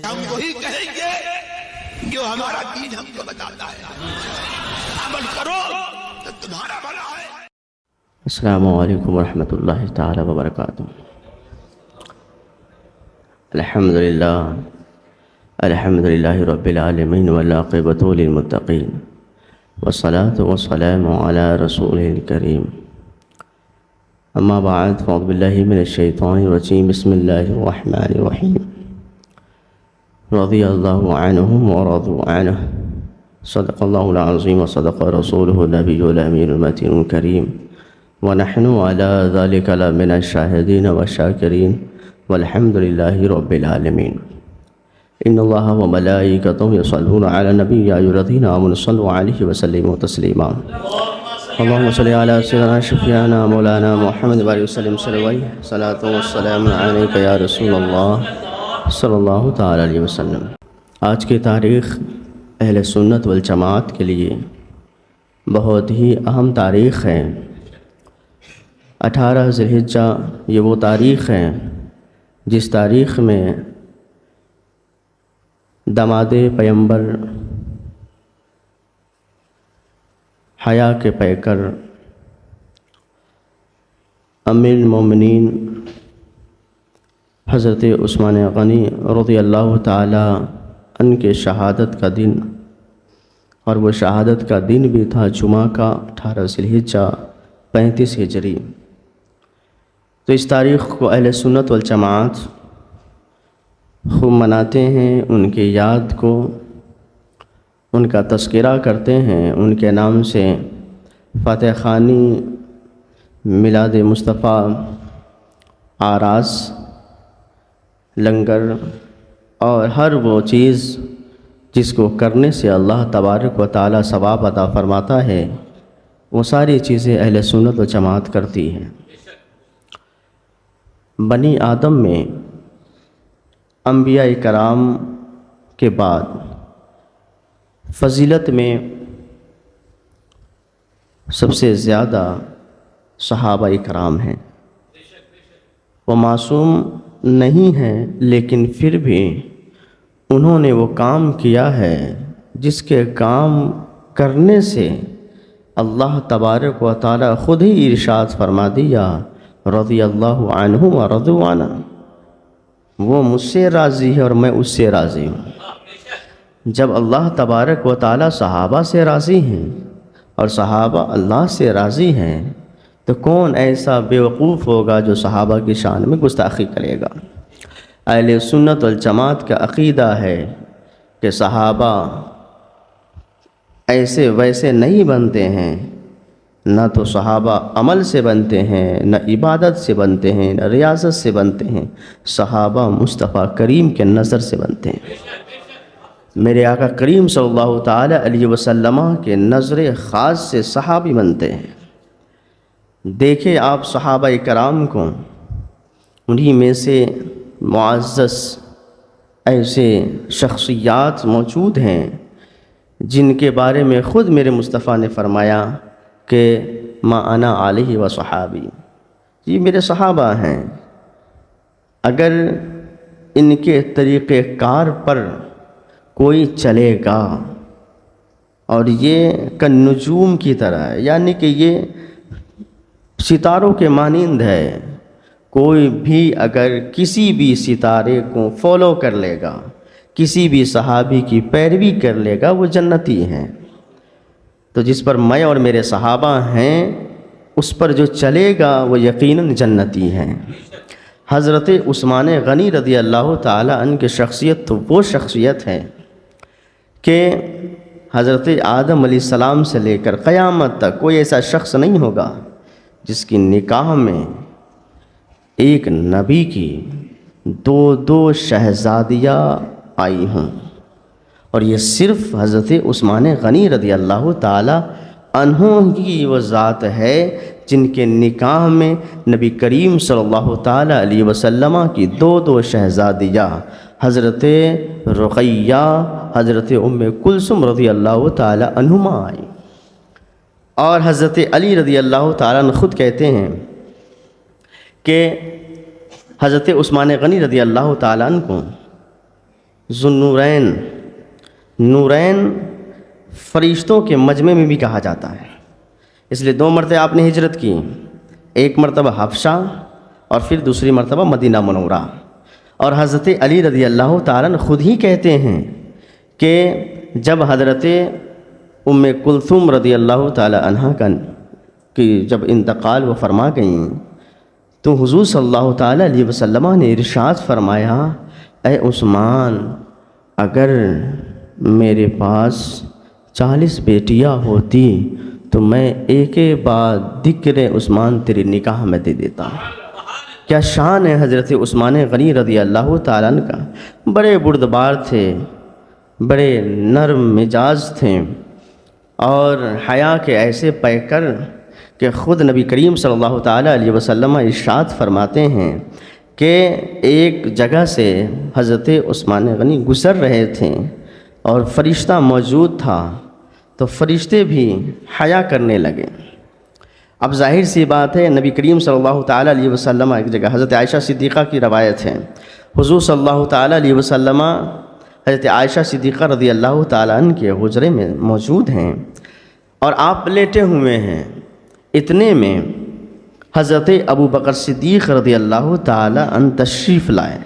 ہم وہی کہیں گے جو ہمارا دین ہم کو بتاتا ہے، عمل کرو تو تمہارا بھلا ہے۔ السلام علیکم ورحمۃ اللہ تعالی وبرکاتہ۔ الحمدللہ رب العالمین والعاقبۃ للمتقین والصلاة والسلام علی رسول الکریم، اما بعد فاعوذ باللہ من الشیطان الرجیم، بسم اللہ الرحمن الرحیم۔ رضی اللہ عنہم ورضوا عنہ، صدق اللہ العظیم وصدق رسولہ النبی الامین المتین الکریم، ونحن على ذلك لمن الشاہدین والشاکرین والحمد للہ رب العالمین۔ ان اللہ وملائکتہ یصلون علی النبی یا ایھا الذین آمنوا صلوا علیہ وسلموا تسلیما۔ اللہم صل علی سیدنا شفیعنا مولانا محمد وآلہ وسلم صلاۃ والسلام علیک یا رسول اللہ صلی اللہ تعالی علیہ وسلم۔ آج کی تاریخ اہل سنت والجماعت کے لیے بہت ہی اہم تاریخ ہے۔ 18 ذی الحجہ یہ وہ تاریخ ہے جس تاریخ میں داماد پیغمبر، حیا کے پیکر، امیر المومنین حضرت عثمان غنی رضی اللہ تعالی عنہ کے شہادت کا دن، اور وہ شہادت کا دن بھی تھا جمعہ کا 18 ذی الحجہ 35 ہجری۔ تو اس تاریخ کو اہل سنت والجماعت خوب مناتے ہیں، ان کی یاد کو، ان کا تذکرہ کرتے ہیں، ان کے نام سے فاتح خوانی، میلاد مصطفیٰ، آراس، لنگر اور ہر وہ چیز جس کو کرنے سے اللہ تبارک و تعالی ثواب عطا فرماتا ہے، وہ ساری چیزیں اہل سنت و جماعت کرتی ہیں۔ بنی آدم میں انبیاء کرام کے بعد فضیلت میں سب سے زیادہ صحابہ کرام ہیں۔ وہ معصوم نہیں ہیں، لیکن پھر بھی انہوں نے وہ کام کیا ہے جس کے کام کرنے سے اللہ تبارک و تعالی خود ہی ارشاد فرما دیا، رضی اللہ عنہم ورضوا عنہ، وہ مجھ سے راضی ہے اور میں اس سے راضی ہوں۔ جب اللہ تبارک و تعالی صحابہ سے راضی ہیں اور صحابہ اللہ سے راضی ہیں، تو کون ایسا بیوقوف ہوگا جو صحابہ کی شان میں گستاخی کرے گا؟ اہل سنت والجماعت کا عقیدہ ہے کہ صحابہ ایسے ویسے نہیں بنتے ہیں، نہ تو صحابہ عمل سے بنتے ہیں، نہ عبادت سے بنتے ہیں، نہ ریاضت سے بنتے ہیں، صحابہ مصطفیٰ کریم کے نظر سے بنتے ہیں۔ میرے آقا کریم صلی اللہ تعالی علیہ وسلم کے نظر خاص سے صحابی بنتے ہیں۔ دیکھیں آپ صحابہ کرام کو، انہی میں سے معزز ایسے شخصیات موجود ہیں جن کے بارے میں خود میرے مصطفیٰ نے فرمایا کہ ما انا علیہ و صحابی، یہ میرے صحابہ ہیں۔ اگر ان کے طریقہ کار پر کوئی چلے گا، اور یہ کالنجوم کی طرح ہے، یعنی کہ یہ ستاروں کے مانند ہے، کوئی بھی اگر کسی بھی ستارے کو فالو کر لے گا، کسی بھی صحابی کی پیروی کر لے گا، وہ جنتی ہیں۔ تو جس پر میں اور میرے صحابہ ہیں، اس پر جو چلے گا وہ یقیناً جنتی ہیں۔ حضرت عثمان غنی رضی اللہ تعالی عنہ کی شخصیت تو وہ شخصیت ہے کہ حضرت آدم علیہ السلام سے لے کر قیامت تک کوئی ایسا شخص نہیں ہوگا جس کی نکاح میں ایک نبی کی دو شہزادیاں آئی ہوں، اور یہ صرف حضرت عثمان غنی رضی اللہ تعالی عنہ کی وہ ذات ہے جن کے نکاح میں نبی کریم صلی اللہ تعالی علیہ وسلم کی دو شہزادیاں حضرت رقیہ، حضرت ام کلثوم رضی اللہ تعالی عنہما آئیں۔ اور حضرت علی رضی اللہ تعالیٰ عنہ خود کہتے ہیں کہ حضرت عثمان غنی رضی اللہ تعالیٰ عنہ کو ذوالنورین، نورین فرشتوں کے مجمع میں بھی کہا جاتا ہے، اس لیے 2 مرتبہ آپ نے ہجرت کی، ایک مرتبہ حبشہ اور پھر دوسری مرتبہ مدینہ منورہ۔ اور حضرت علی رضی اللہ تعالیٰ عنہ خود ہی کہتے ہیں کہ جب حضرت ام کلثوم رضی اللہ تعالیٰ عنہ کی جب انتقال وہ فرما گئیں تو حضور صلی اللہ تعالیٰ علیہ وسلم نے ارشاد فرمایا، اے عثمان، اگر میرے پاس 40 بیٹیاں ہوتی تو میں ایک بعد ذکر عثمان تیرے نکاح میں دے دیتا۔ کیا شان ہے حضرت عثمان غنی رضی اللہ تعالیٰ عنہ کا، بڑے بردبار تھے، بڑے نرم مزاج تھے، اور حیا کے ایسے پیکر کہ خود نبی کریم صلی اللہ تعالیٰ علیہ وسلم ارشاد فرماتے ہیں کہ ایک جگہ سے حضرت عثمان غنی گزر رہے تھے اور فرشتہ موجود تھا تو فرشتے بھی حیا کرنے لگے۔ اب ظاہر سی بات ہے، نبی کریم صلی اللہ تعالیٰ علیہ وسلم ایک جگہ، حضرت عائشہ صدیقہ کی روایت ہے، حضور صلی اللہ تعالیٰ علیہ وسلم حضرت عائشہ صدیقہ رضی اللہ تعالیٰ عنہ کے حجرے میں موجود ہیں اور آپ لیٹے ہوئے ہیں، اتنے میں حضرت ابو بکر صدیق رضی اللہ تعالیٰ عنہ تشریف لائے۔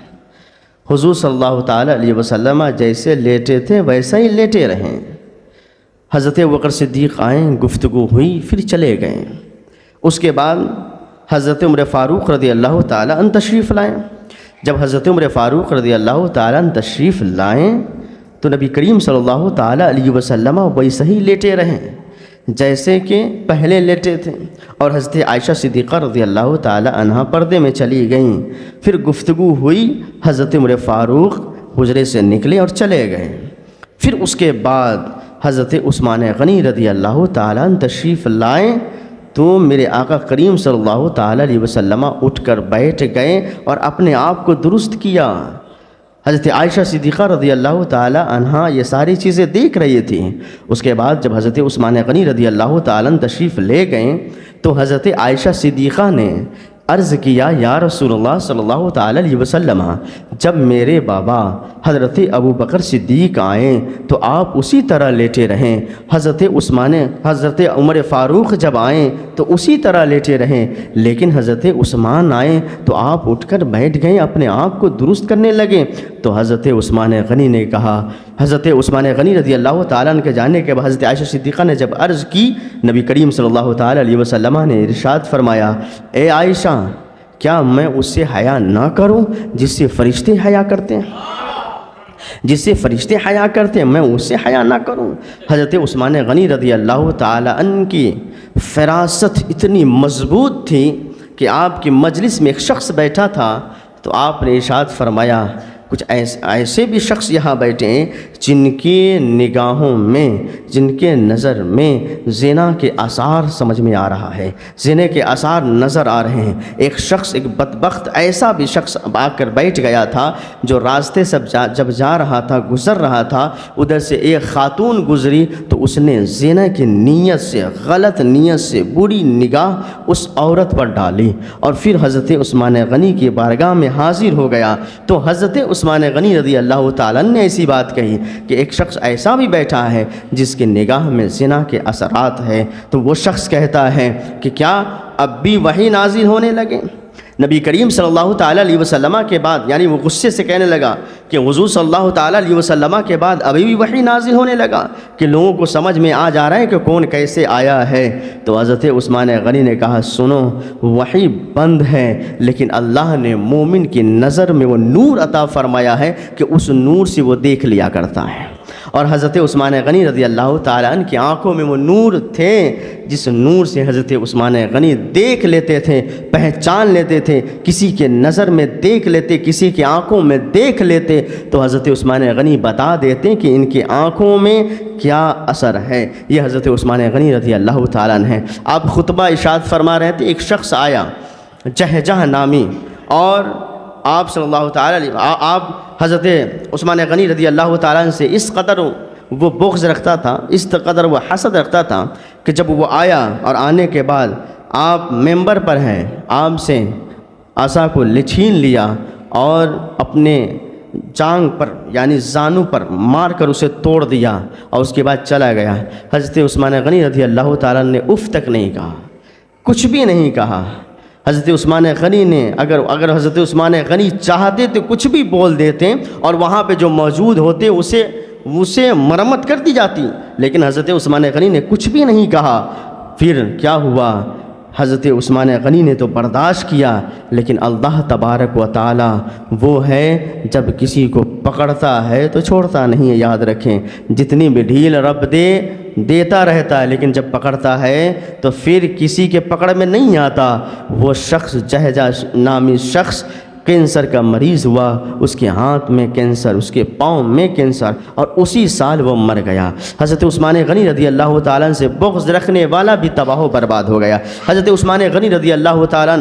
حضور صلی اللہ تعالیٰ علیہ وسلم جیسے لیٹے تھے ویسا ہی لیٹے رہیں۔ حضرت ابو بکر صدیق آئیں، گفتگو ہوئی، پھر چلے گئے۔ اس کے بعد حضرت عمر فاروق رضی اللہ تعالیٰ عنہ تشریف لائیں۔ جب حضرت عمر فاروق رضی اللہ تعالیٰ عنہ تشریف لائیں تو نبی کریم صلی اللہ تعالیٰ علیہ وسلم ویسے ہی لیٹے رہیں جیسے کہ پہلے لیٹے تھے، اور حضرت عائشہ صدیقہ رضی اللہ تعالیٰ عنہ پردے میں چلی گئیں۔ پھر گفتگو ہوئی، حضرت عمر فاروق حجرے سے نکلے اور چلے گئے۔ پھر اس کے بعد حضرت عثمان غنی رضی اللہ تعالیٰ عنہ تشریف لائیں تو میرے آقا کریم صلی اللہ تعالیٰ علیہ وسلم اٹھ کر بیٹھ گئے اور اپنے آپ کو درست کیا۔ حضرت عائشہ صدیقہ رضی اللہ تعالیٰ عنہ یہ ساری چیزیں دیکھ رہی تھیں۔ اس کے بعد جب حضرت عثمان غنی رضی اللہ تعالیٰ عنہ تشریف لے گئے تو حضرت عائشہ صدیقہ نے عرض کیا، یا رسول اللہ صلی اللہ تعالیٰ علیہ وسلم، جب میرے بابا حضرت ابو بکر صدیق آئیں تو آپ اسی طرح لیٹے رہیں، حضرت عمر فاروق جب آئیں تو اسی طرح لیٹے رہیں، لیکن حضرت عثمان آئیں تو آپ اٹھ کر بیٹھ گئے، اپنے آپ کو درست کرنے لگے۔ تو حضرت عثمان غنی نے کہا، حضرت عثمان غنی رضی اللہ تعالیٰ عنہ کے جانے کے بعد حضرت عائشہ صدیقہ نے جب عرض کی، نبی کریم صلی اللہ تعالیٰ علیہ وسلم نے ارشاد فرمایا، اے عائشہ، کیا میں اس سے حیا نہ کروں جس سے فرشتے حیا کرتے ہیں؟ جس سے فرشتے حیا کرتے ہیں میں اس سے حیا نہ کروں؟ حضرت عثمان غنی رضی اللہ تعالیٰ عنہ کی فراست اتنی مضبوط تھی کہ آپ کی مجلس میں ایک شخص بیٹھا تھا تو آپ نے ارشاد فرمایا، کچھ ایسے بھی شخص یہاں بیٹھے ہیں جن کی نگاہوں میں، جن کے نظر میں زنا کے آثار سمجھ میں آ رہا ہے، زنا کے آثار نظر آ رہے ہیں۔ ایک شخص، ایک بدبخت ایسا بھی شخص آ کر بیٹھ گیا تھا جو راستے سے جب جا رہا تھا، گزر رہا تھا، ادھر سے ایک خاتون گزری تو اس نے زنا کی نیت سے، غلط نیت سے بری نگاہ اس عورت پر ڈالی اور پھر حضرت عثمان غنی کی بارگاہ میں حاضر ہو گیا۔ تو حضرت عثمان غنی رضی اللہ تعالیٰ نے ایسی بات کہی کہ ایک شخص ایسا بھی بیٹھا ہے جس کی نگاہ میں زنا کے اثرات ہیں، تو وہ شخص کہتا ہے کہ کیا اب بھی وحی نازل ہونے لگے؟ نبی کریم صلی اللہ تعالیٰ علیہ وسلم کے بعد، یعنی وہ غصے سے کہنے لگا کہ حضور صلی اللہ تعالیٰ علیہ وسلم کے بعد ابھی بھی وحی نازل ہونے لگا کہ لوگوں کو سمجھ میں آ جا رہا ہے کہ کون کیسے آیا ہے؟ تو حضرت عثمان غنی نے کہا، سنو، وحی بند ہے لیکن اللہ نے مومن کی نظر میں وہ نور عطا فرمایا ہے کہ اس نور سے وہ دیکھ لیا کرتا ہے۔ اور حضرت عثمان غنی رضی اللہ تعالیٰ عنہ کی آنکھوں میں وہ نور تھے جس نور سے حضرت عثمان غنی دیکھ لیتے تھے، پہچان لیتے تھے، کسی کے نظر میں دیکھ لیتے، کسی کی آنکھوں میں دیکھ لیتے تو حضرت عثمان غنی بتا دیتے کہ ان کی آنکھوں میں کیا اثر ہے۔ یہ حضرت عثمان غنی رضی اللہ تعالیٰ عنہ ہیں۔ آپ خطبہ ارشاد فرما رہے تھے، ایک شخص آیا جہجہ نامی، اور آپ صلی اللہ تعالیٰ علیہ آپ حضرت عثمان غنی رضی اللہ تعالیٰ عنہ سے اس قدر وہ بغض رکھتا تھا، اس قدر وہ حسد رکھتا تھا کہ جب وہ آیا اور آنے کے بعد آپ ممبر پر ہیں، آپ سے عصا کو چھین لیا اور اپنے جانگ پر یعنی زانو پر مار کر اسے توڑ دیا اور اس کے بعد چلا گیا۔ حضرت عثمان غنی رضی اللہ تعالیٰ نے اف تک نہیں کہا، کچھ بھی نہیں کہا۔ حضرت عثمان غنی نے اگر حضرت عثمان غنی چاہتے تو کچھ بھی بول دیتے اور وہاں پہ جو موجود ہوتے اسے مرمت کر دی جاتی، لیکن حضرت عثمان غنی نے کچھ بھی نہیں کہا۔ پھر کیا ہوا؟ حضرت عثمان غنی نے تو برداشت کیا، لیکن اللہ تبارک و تعالی وہ ہے جب کسی کو پکڑتا ہے تو چھوڑتا نہیں ہے۔ یاد رکھیں، جتنی بھی ڈھیل رب دیتا رہتا ہے، لیکن جب پکڑتا ہے تو پھر کسی کے پکڑ میں نہیں آتا۔ وہ شخص جہجہ نامی شخص کینسر کا مریض ہوا، اس کے ہاتھ میں کینسر، اس کے پاؤں میں کینسر، اور اسی سال وہ مر گیا۔ حضرت عثمان غنی رضی اللہ تعالیٰ سے بغض رکھنے والا بھی تباہ و برباد ہو گیا۔ حضرت عثمان غنی رضی اللہ تعالیٰ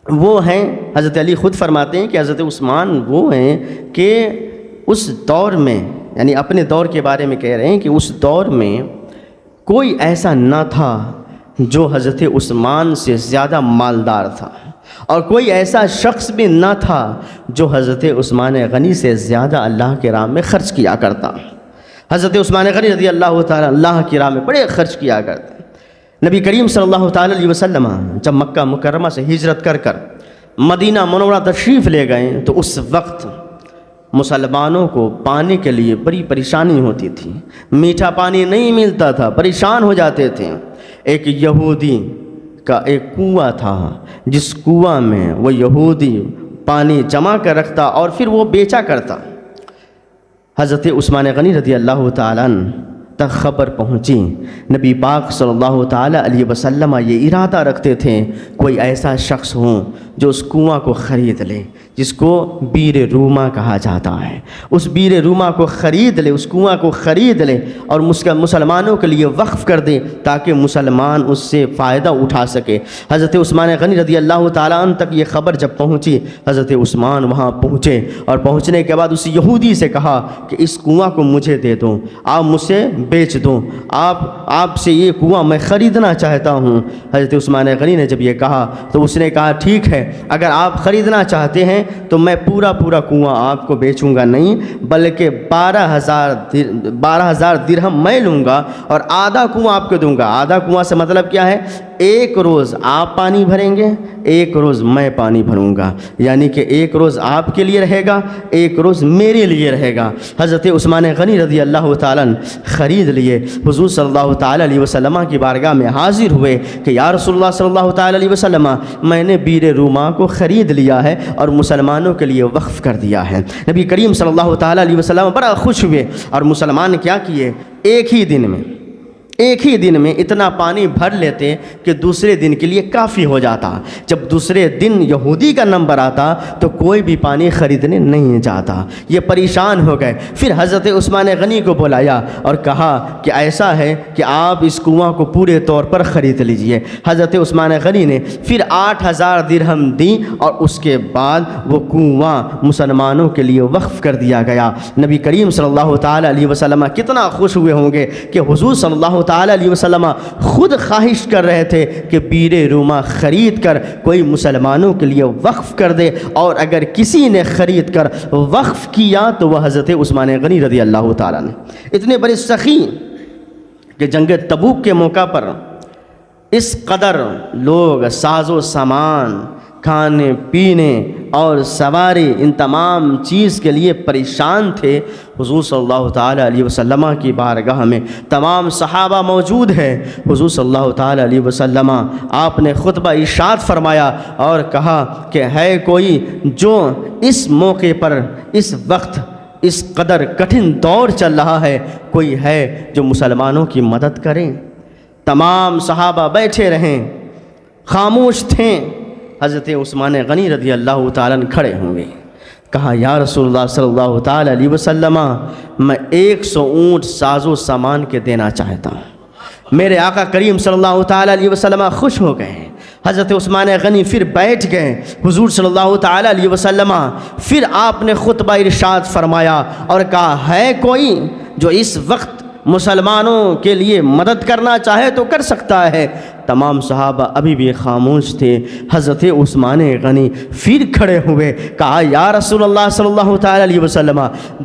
وہ ہیں، حضرت علی خود فرماتے ہیں کہ حضرت عثمان وہ ہیں کہ اس دور میں، یعنی اپنے دور کے بارے میں کہہ رہے ہیں کہ اس دور میں کوئی ایسا نہ تھا جو حضرت عثمان سے زیادہ مالدار تھا، اور کوئی ایسا شخص بھی نہ تھا جو حضرت عثمان غنی سے زیادہ اللہ کے راہ میں خرچ کیا کرتا۔ حضرت عثمان غنی رضی اللہ تعالیٰ اللہ کی راہ میں بڑے خرچ کیا کرتے۔ نبی کریم صلی اللہ تعالیٰ علیہ وسلم جب مکہ مکرمہ سے ہجرت کر مدینہ منورہ تشریف لے گئے تو اس وقت مسلمانوں کو پانی کے لیے بڑی پریشانی ہوتی تھی، میٹھا پانی نہیں ملتا تھا، پریشان ہو جاتے تھے۔ ایک یہودی کا ایک کنواں تھا، جس کنواں میں وہ یہودی پانی جمع کر رکھتا اور پھر وہ بیچا کرتا۔ حضرت عثمان غنی رضی اللہ تعالیٰ تک خبر پہنچی، نبی پاک صلی اللہ تعالیٰ علیہ وسلم یہ ارادہ رکھتے تھے کوئی ایسا شخص ہو جو اس کنواں کو خرید لے، جس کو بیر روما کہا جاتا ہے، اس بیر روما کو خرید لے، اس کنواں کو خرید لے اور مسلمانوں کے لیے وقف کر دے تاکہ مسلمان اس سے فائدہ اٹھا سکے۔ حضرت عثمان غنی رضی اللہ تعالیٰ عنہ تک یہ خبر جب پہنچی، حضرت عثمان وہاں پہنچے اور پہنچنے کے بعد اس یہودی سے کہا کہ اس کنواں کو مجھے دے دو، آپ مجھ سے بیچ دو، آپ سے یہ کنواں میں خریدنا چاہتا ہوں۔ حضرت عثمان غنی نے جب یہ کہا تو اس نے کہا ٹھیک ہے، اگر آپ خریدنا چاہتے ہیں تو میں پورا کنواں آپ کو بیچوں گا نہیں، بلکہ 12,000 درہم میں لوں گا اور آدھا کنواں آپ کو دوں گا۔ آدھا کنواں سے مطلب کیا ہے؟ ایک روز آپ پانی بھریں گے، ایک روز میں پانی بھروں گا، یعنی کہ ایک روز آپ کے لیے رہے گا، ایک روز میرے لیے رہے گا۔ حضرت عثمان غنی رضی اللہ تعالیٰ خرید لیے، حضور صلی اللہ تعالیٰ علیہ وسلم کی بارگاہ میں حاضر ہوئے کہ یا رسول اللہ صلی اللہ تعالیٰ علیہ وسلم، میں نے بیر روما کو خرید لیا ہے اور مسلمانوں کے لیے وقف کر دیا ہے۔ نبی کریم صلی اللہ تعالیٰ علیہ وسلم بڑا خوش ہوئے، اور مسلمان کیا کیے، ایک ہی دن میں اتنا پانی بھر لیتے کہ دوسرے دن کے لیے کافی ہو جاتا۔ جب دوسرے دن یہودی کا نمبر آتا تو کوئی بھی پانی خریدنے نہیں جاتا، یہ پریشان ہو گئے۔ پھر حضرت عثمان غنی کو بلایا اور کہا کہ ایسا ہے کہ آپ اس کنواں کو پورے طور پر خرید لیجئے۔ حضرت عثمان غنی نے پھر 8,000 درہم دی اور اس کے بعد وہ کنواں مسلمانوں کے لیے وقف کر دیا گیا۔ نبی کریم صلی اللہ تعالیٰ علیہ وسلم کتنا خوش ہوئے ہوں گے کہ حضور صلی اللہ تعالیٰ علیہ وسلم خود خواہش کر رہے تھے کہ بیر روما خرید کر کوئی مسلمانوں کے لیے وقف کر دے، اور اگر کسی نے خرید کر وقف کیا تو وہ حضرت عثمان غنی رضی اللہ تعالیٰ نے۔ اتنے بڑے سخی کہ جنگ تبوک کے موقع پر اس قدر لوگ ساز و سامان، کھانے پینے اور سواری، ان تمام چیز کے لیے پریشان تھے۔ حضور صلی اللہ تعالیٰ علیہ وسلم کی بارگاہ میں تمام صحابہ موجود ہیں۔ حضور صلی اللہ تعالیٰ علیہ وسلم آپ نے خطبہ ارشاد فرمایا اور کہا کہ ہے کوئی جو اس موقع پر، اس وقت، اس قدر کٹھن دور چل رہا ہے، کوئی ہے جو مسلمانوں کی مدد کریں؟ تمام صحابہ بیٹھے رہیں، خاموش تھے۔ حضرت عثمان غنی رضی اللہ تعالیٰ کھڑے ہوں گے، کہا یا رسول اللہ صلی اللہ تعالیٰ علیہ وسلم، میں 100 اونٹ ساز و سامان کے دینا چاہتا ہوں۔ میرے آقا کریم صلی اللہ تعالیٰ علیہ وسلم خوش ہو گئے۔ حضرت عثمان غنی پھر بیٹھ گئے۔ حضور صلی اللہ تعالیٰ علیہ وسلم پھر آپ نے خطبہ ارشاد فرمایا اور کہا ہے کوئی جو اس وقت مسلمانوں کے لیے مدد کرنا چاہے تو کر سکتا ہے۔ تمام صحابہ ابھی بھی خاموش تھے۔ حضرت عثمان غنی پھر کھڑے ہوئے، کہا یا رسول اللہ صلی اللہ تعالیٰ علیہ وسلم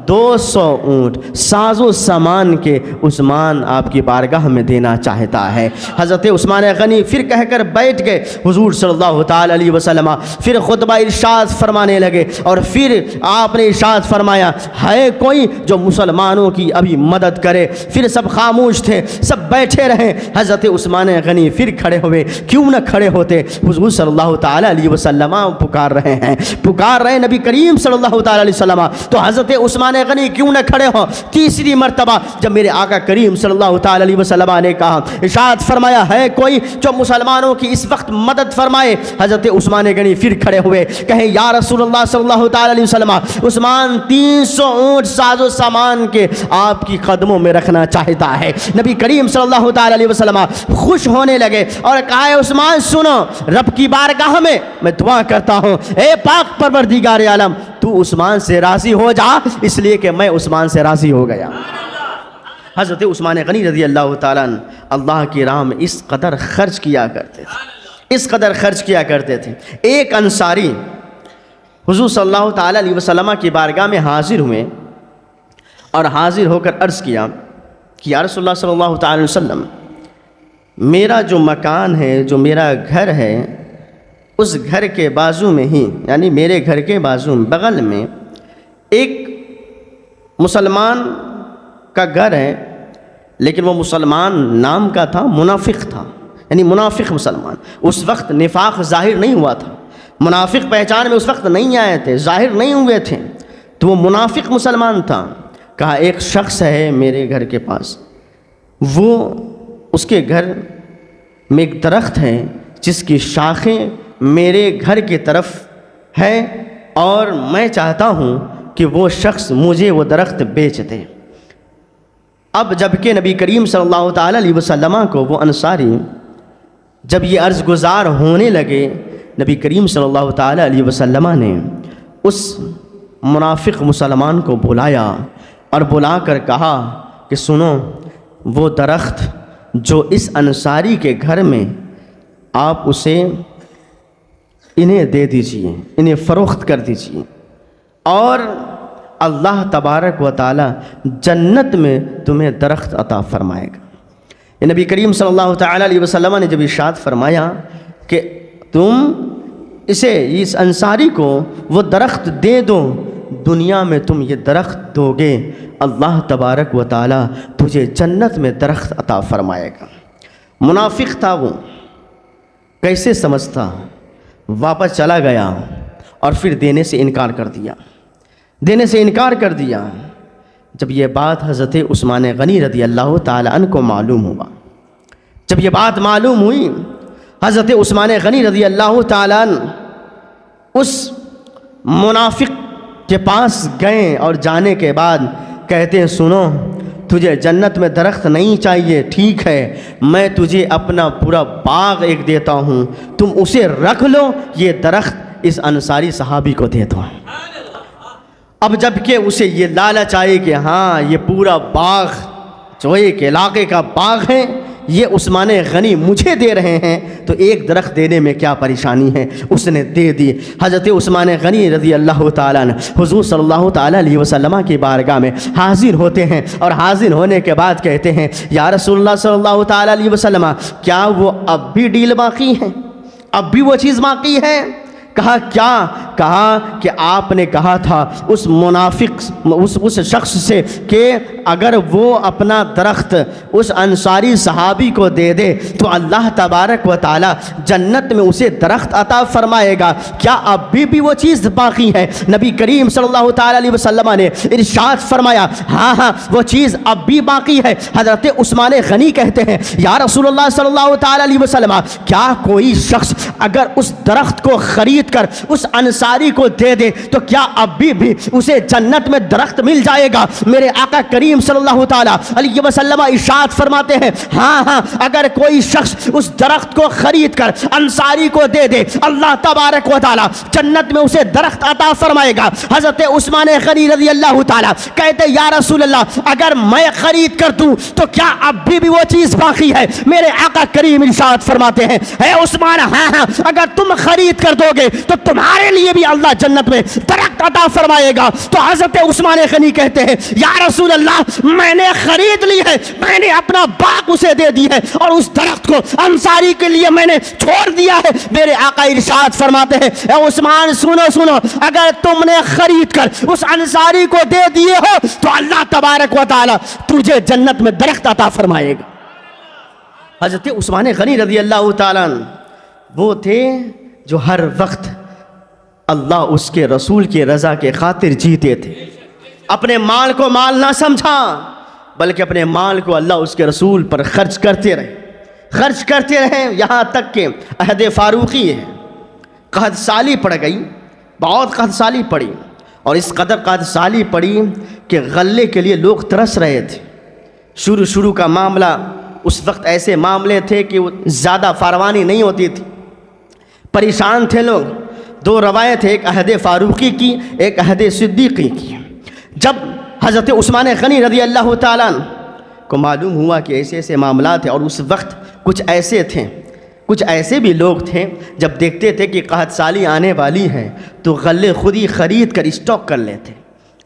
200 اونٹ ساز و سامان کے عثمان آپ کی بارگاہ میں دینا چاہتا ہے۔ حضرت عثمان غنی پھر کہہ کر بیٹھ گئے۔ حضور صلی اللہ تعالیٰ علیہ وسلم پھر خطبہ ارشاد فرمانے لگے، اور پھر آپ نے ارشاد فرمایا ہے کوئی جو مسلمانوں کی ابھی مدد کرے؟ پھر سب خاموش تھے، سب بیٹھے رہے۔ حضرت عثمان غنی پھر کھڑے ہوئے، کیوں نہ کھڑے ہوتے؟ حضور صلی اللہ تعالیٰ علیہ وسلم پکار رہے ہیں، پکار رہے نبی کریم صلی اللہ تعالیٰ علیہ وسلم، تو حضرت عثمان غنی کیوں نہ کھڑے ہو؟ تیسری مرتبہ جب میرے آقا کریم صلی اللہ تعالیٰ علیہ وسلم نے کہا، ارشاد فرمایا ہے کوئی جو مسلمانوں کی اس وقت مدد فرمائے؟ حضرت عثمان غنی پھر کھڑے ہوئے، کہیں یا رسول اللہ صلی اللہ تعالیٰ علیہ وسلم عثمان 300 اونٹ ساز و سامان کے آپ کی قدموں میں رکھنا چاہتا ہے۔ نبی کریم صلی اللہ تعالیٰ علیہ وسلم خوش ہونے لگے اور کہا ہے عثمان سنو، رب کی بارگاہ میں دعا کرتا ہوں، اے پاک پروردگار عالم تو عثمان سے راضی ہو جا، اس لیے کہ میں عثمان سے راضی ہو گیا۔ حضرت عثمان غنی رضی اللہ تعالیٰ عنہ اللہ کی راہ میں اس قدر خرچ کیا کرتے تھے، اس قدر خرچ کیا کرتے تھے۔ ایک انصاری حضور صلی اللہ تعالیٰ علیہ وسلم کی بارگاہ میں حاضر ہوئے اور حاضر ہو کر عرض کیا کہ یا رسول اللہ صلی اللہ تعالیٰ علیہ وسلم، میرا جو مکان ہے، جو میرا گھر ہے، اس گھر کے بازو میں ہی، یعنی میرے گھر کے بازو میں بغل میں ایک مسلمان کا گھر ہے، لیکن وہ مسلمان نام کا تھا، منافق تھا، یعنی منافق مسلمان۔ اس وقت نفاق ظاہر نہیں ہوا تھا، منافق پہچان میں اس وقت نہیں آئے تھے، ظاہر نہیں ہوئے تھے، تو وہ منافق مسلمان تھا۔ کہا ایک شخص ہے میرے گھر کے پاس، وہ اس کے گھر میں ایک درخت ہے جس کی شاخیں میرے گھر کی طرف ہے، اور میں چاہتا ہوں کہ وہ شخص مجھے وہ درخت بیچ دے۔ اب جب کہ نبی کریم صلی اللہ تعالیٰ علیہ وسلم کو وہ انصاری جب یہ عرض گزار ہونے لگے، نبی کریم صلی اللہ تعالیٰ علیہ وسلم نے اس منافق مسلمان کو بلایا اور بلا کر کہا کہ سنو، وہ درخت جو اس انصاری کے گھر میں، آپ اسے انہیں دے دیجئے، انہیں فروخت کر دیجئے، اور اللہ تبارک و تعالی جنت میں تمہیں درخت عطا فرمائے گا۔ یہ نبی کریم صلی اللہ تعالیٰ علیہ وسلم نے جب ارشاد فرمایا کہ تم اسے، اس انصاری کو وہ درخت دے دو، دنیا میں تم یہ درخت دو گے، اللہ تبارک و تعالی تجھے جنت میں درخت عطا فرمائے گا۔ منافق تھا وہ، کیسے سمجھتا؟ واپس چلا گیا اور پھر دینے سے انکار کر دیا، دینے سے انکار کر دیا۔ جب یہ بات حضرت عثمان غنی رضی اللہ تعالی عنہ کو معلوم ہوا، جب یہ بات معلوم ہوئی، حضرت عثمان غنی رضی اللہ تعالی عنہ اس منافق کے پاس گئے، اور جانے کے بعد کہتے ہیں سنو، تجھے جنت میں درخت نہیں چاہیے، ٹھیک ہے، میں تجھے اپنا پورا باغ ایک دیتا ہوں، تم اسے رکھ لو، یہ درخت اس انصاری صحابی کو دے دو۔ اب جب کہ اسے یہ لالچ آئی کہ ہاں یہ پورا باغ جو ایک علاقے کا باغ ہے، یہ عثمان غنی مجھے دے رہے ہیں، تو ایک درخت دینے میں کیا پریشانی ہے، اس نے دے دی۔ حضرت عثمان غنی رضی اللہ تعالیٰ عنہ حضور صلی اللہ تعالیٰ علیہ وسلم کی بارگاہ میں حاضر ہوتے ہیں، اور حاضر ہونے کے بعد کہتے ہیں یا رسول اللہ صلی اللہ تعالیٰ علیہ وسلم، کیا وہ اب بھی ڈیل باقی ہے، اب بھی وہ چیز باقی ہے؟ کہا کیا؟ کہا کہ آپ نے کہا تھا اس منافق اس شخص سے کہ اگر وہ اپنا درخت اس انصاری صحابی کو دے دے تو اللہ تبارک و تعالی جنت میں اسے درخت عطا فرمائے گا، کیا اب بھی وہ چیز باقی ہے؟ نبی کریم صلی اللہ تعالی علیہ وسلم نے ارشاد فرمایا ہاں ہاں وہ چیز اب بھی باقی ہے۔ حضرت عثمان غنی کہتے ہیں یا رسول اللہ صلی اللہ تعالی علیہ وسلم، کیا کوئی شخص اگر اس درخت کو خرید کر اس انصاری انصاری کو دے دے تو کیا اب بھی اسے جنت میں درخت مل جائے گا؟ میرے آقا کریم صلی اللہ تعالیٰ علیہ وسلم ارشاد فرماتے ہیں ہاں اگر کوئی شخص اس درخت کو خرید کر انصاری کو دے دے اللہ تبارک و تعالیٰ جنت میں اسے درخت عطا فرمائے گا۔ حضرت عثمان غنی رضی اللہ تعالیٰ کہتے یا رسول اللہ اگر میں خرید کر دوں تو کیا اب بھی وہ چیز باقی ہے؟ میرے آقا کریم ارشاد فرماتے ہیں اے عثمان ہاں اگر تم خرید کر دو گے تو تمہارے لیے بھی اللہ جنت میں درخت عطا فرمائے گا۔ تو حضرت عثمان غنی کہتے ہیں یا رسول اللہ میں نے خرید لی ہے، میں نے اپنا باغ اسے دے دی ہے اور اس درخت کو انصاری کے لیے میں نے چھوڑ دیا ہے۔ میرے آقا ارشاد فرماتے ہیں اے عثمان سنو اگر تم نے خرید کر اس انصاری کو دے دیے ہو تو اللہ تبارک و تعالی تجھے جنت میں درخت عطا فرمائے گا۔ حضرت عثمان غنی رضی اللہ تعالیٰ وہ تھے جو ہر وقت اللہ اس کے رسول کی رضا کے خاطر جیتے تھے، اپنے مال کو مال نہ سمجھا بلکہ اپنے مال کو اللہ اس کے رسول پر خرچ کرتے رہے یہاں تک کہ عہد فاروقی ہے قحط سالی پڑ گئی، بہت قحط سالی پڑی اور اس قدر قحط سالی پڑی کہ غلے کے لیے لوگ ترس رہے تھے۔ شروع کا معاملہ اس وقت ایسے معاملے تھے کہ زیادہ فاروانی نہیں ہوتی تھی، پریشان تھے لوگ۔ دو روایت ہے، ایک عہد فاروقی کی ایک عہد صدیقی کی۔ جب حضرت عثمان غنی رضی اللہ تعالیٰ کو معلوم ہوا کہ ایسے ایسے معاملات ہیں اور اس وقت کچھ ایسے بھی لوگ تھے جب دیکھتے تھے کہ قحط سالی آنے والی ہے تو غلے خود ہی خرید کر اسٹاک کر لیتے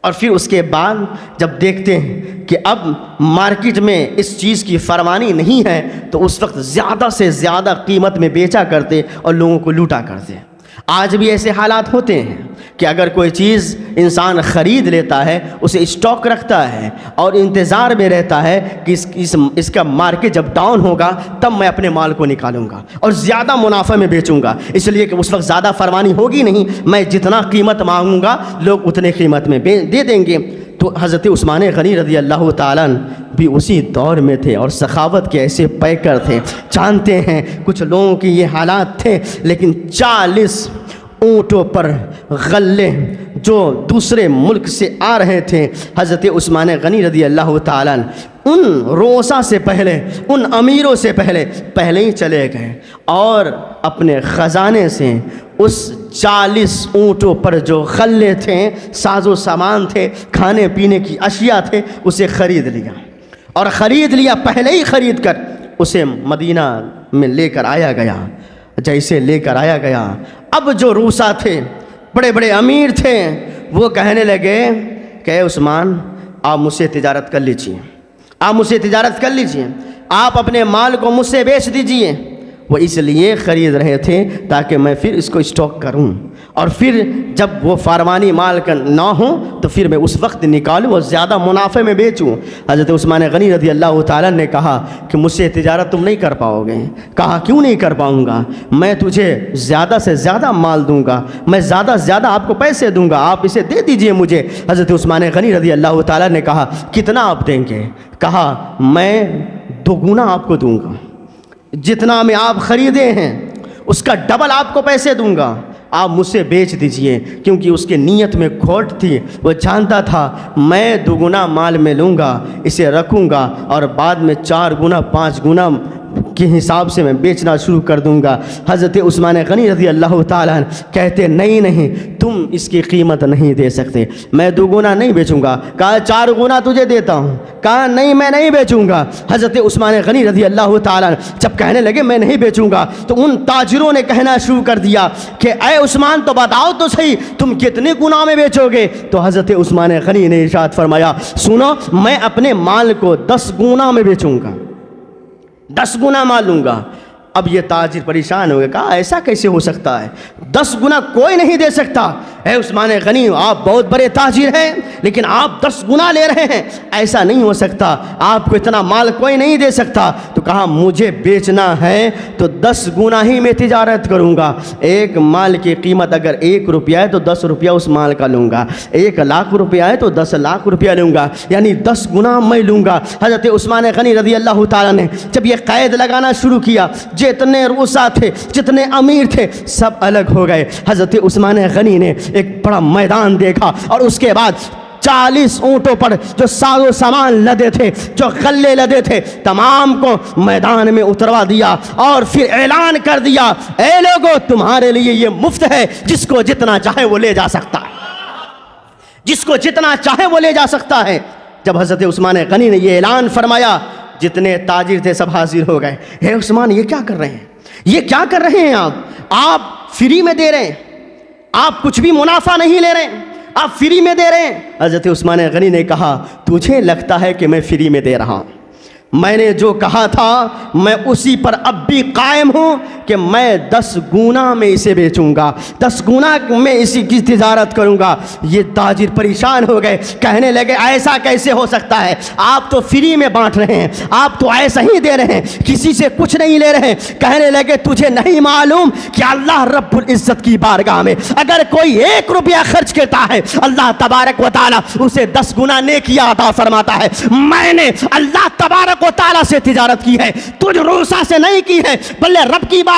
اور پھر اس کے بعد جب دیکھتے ہیں کہ اب مارکیٹ میں اس چیز کی فراوانی نہیں ہے تو اس وقت زیادہ سے زیادہ قیمت میں بیچا کرتے اور لوگوں کو لوٹا کرتے۔ آج بھی ایسے حالات ہوتے ہیں کہ اگر کوئی چیز انسان خرید لیتا ہے اسے اسٹاک رکھتا ہے اور انتظار میں رہتا ہے کہ اس کا مارکیٹ جب ڈاؤن ہوگا تب میں اپنے مال کو نکالوں گا اور زیادہ منافع میں بیچوں گا، اس لیے کہ اس وقت زیادہ فراوانی ہوگی نہیں، میں جتنا قیمت مانگوں گا لوگ اتنے قیمت میں دے دیں گے۔ تو حضرت عثمان غنی رضی اللہ تعالیٰ بھی اسی دور میں تھے اور سخاوت کے ایسے پیکر تھے۔ جانتے ہیں کچھ لوگوں کی یہ حالات تھے، لیکن 40 اونٹوں پر غلے جو دوسرے ملک سے آ رہے تھے حضرت عثمان غنی رضی اللہ تعالیٰ ان روسا سے پہلے، ان امیروں سے پہلے ہی چلے گئے اور اپنے خزانے سے اس 40 اونٹوں پر جو غلے تھے، ساز و سامان تھے، کھانے پینے کی اشیاء تھے، اسے خرید لیا پہلے ہی خرید کر اسے مدینہ میں لے کر آیا گیا۔ جیسے لے کر آیا گیا اب جو روسا تھے، بڑے بڑے امیر تھے، وہ کہنے لگے کہ اے عثمان آپ مجھ سے تجارت کر لیجئے، آپ اپنے مال کو مجھ سے بیچ دیجئے۔ وہ اس لیے خرید رہے تھے تاکہ میں پھر اس کو اسٹاک کروں اور پھر جب وہ فاروانی مال کا نہ ہو تو پھر میں اس وقت نکالوں اور زیادہ منافع میں بیچوں۔ حضرت عثمان غنی رضی اللہ تعالیٰ نے کہا کہ مجھ سے تجارت تم نہیں کر پاؤ گے۔ کہا کیوں نہیں کر پاؤں گا؟ میں تجھے زیادہ سے زیادہ مال دوں گا، میں زیادہ سے زیادہ آپ کو پیسے دوں گا، آپ اسے دے دیجئے مجھے۔ حضرت عثمان غنی رضی اللہ تعالیٰ نے کہا کتنا آپ دیں گے؟ کہا میں 2 گنا آپ کو دوں گا، جتنا میں آپ خریدے ہیں اس کا ڈبل آپ کو پیسے دوں گا، آپ مجھ سے بیچ دیجئے۔ کیونکہ اس کے نیت میں کھوٹ تھی، وہ جانتا تھا میں 2 گنا مال میں لوں گا، اسے رکھوں گا اور بعد میں 4 گنا 5 گنا کے حساب سے میں بیچنا شروع کر دوں گا۔ حضرت عثمان غنی رضی اللہ تعالیٰ کہتے نہیں تم اس کی قیمت نہیں دے سکتے، میں 2 گنا نہیں بیچوں گا۔ کہا 4 گنا تجھے دیتا ہوں۔ کہا نہیں میں نہیں بیچوں گا۔ حضرت عثمان غنی رضی اللہ تعالیٰ جب کہنے لگے میں نہیں بیچوں گا تو ان تاجروں نے کہنا شروع کر دیا کہ اے عثمان تو بتاؤ تو صحیح تم کتنے گنا میں بیچو گے؟ تو حضرت عثمان غنی نے ارشاد فرمایا سنو میں اپنے مال کو 10 گنا میں بیچوں گا، 10 گنا مال لوں گا۔ اب یہ تاجر پریشان ہو گئے، کہا ایسا کیسے ہو سکتا ہے؟ 10 گنا کوئی نہیں دے سکتا۔ اے عثمان غنی آپ بہت بڑے تاجر ہیں لیکن آپ 10 گنا لے رہے ہیں، ایسا نہیں ہو سکتا، آپ کو اتنا مال کوئی نہیں دے سکتا۔ تو کہا مجھے بیچنا ہے تو 10 گنا ہی میں تجارت کروں گا، ایک مال کی قیمت اگر 1 روپیہ ہے تو 10 روپیہ اس مال کا لوں گا، 1 لاکھ روپیہ ہے تو 10 لاکھ روپیہ لوں گا، یعنی 10 گنا میں لوں گا۔ حضرت عثمان غنی رضی اللہ تعالیٰ نے جب یہ قید لگانا شروع کیا، جتنے رؤساء تھے، جتنے امیر تھے، سب الگ ہو گئے۔ حضرت عثمان غنی نے ایک بڑا میدان دیکھا اور اس کے بعد 40 اونٹوں پر جو ساز و سامان لدے تھے، جو غلے لدے تھے، تمام کو میدان میں اتروا دیا اور پھر اعلان کر دیا، اے لوگو تمہارے لیے یہ مفت ہے، جس کو جتنا چاہے وہ لے جا سکتا ہے، جس کو جتنا چاہے وہ لے جا سکتا ہے۔ جب حضرت عثمان غنی نے یہ اعلان فرمایا، جتنے تاجر تھے سب حاضر ہو گئے۔ اے عثمان یہ کیا کر رہے ہیں، یہ کیا کر رہے ہیں آپ فری میں دے رہے ہیں، آپ کچھ بھی منافع نہیں لے رہے ہیں، آپ فری میں دے رہے ہیں۔ حضرت عثمان غنی نے کہا تجھے لگتا ہے کہ میں فری میں دے رہا ہوں، میں نے جو کہا تھا میں اسی پر اب بھی قائم ہوں کہ میں 10 گنا میں اسے بیچوں گا، 10 گنا میں اسی کی تجارت کروں گا۔ یہ تاجر پریشان ہو گئے، کہنے لگے ایسا کیسے ہو سکتا ہے، آپ تو فری میں بانٹ رہے ہیں، آپ تو ایسا ہی دے رہے ہیں، کسی سے کچھ نہیں لے رہے ہیں۔ کہنے لگے تجھے نہیں معلوم کہ اللہ رب العزت کی بارگاہ میں اگر کوئی 1 روپیہ خرچ کرتا ہے، اللہ تبارک و تعالیٰ اسے 10 گنا نیکیاں عطا فرماتا ہے۔ میں نے اللہ تبارک و تعالیٰ سے تجارت کی ہے، تجھ روسا سے نہیں کی ہے، بلکہ رب کی بارگاہ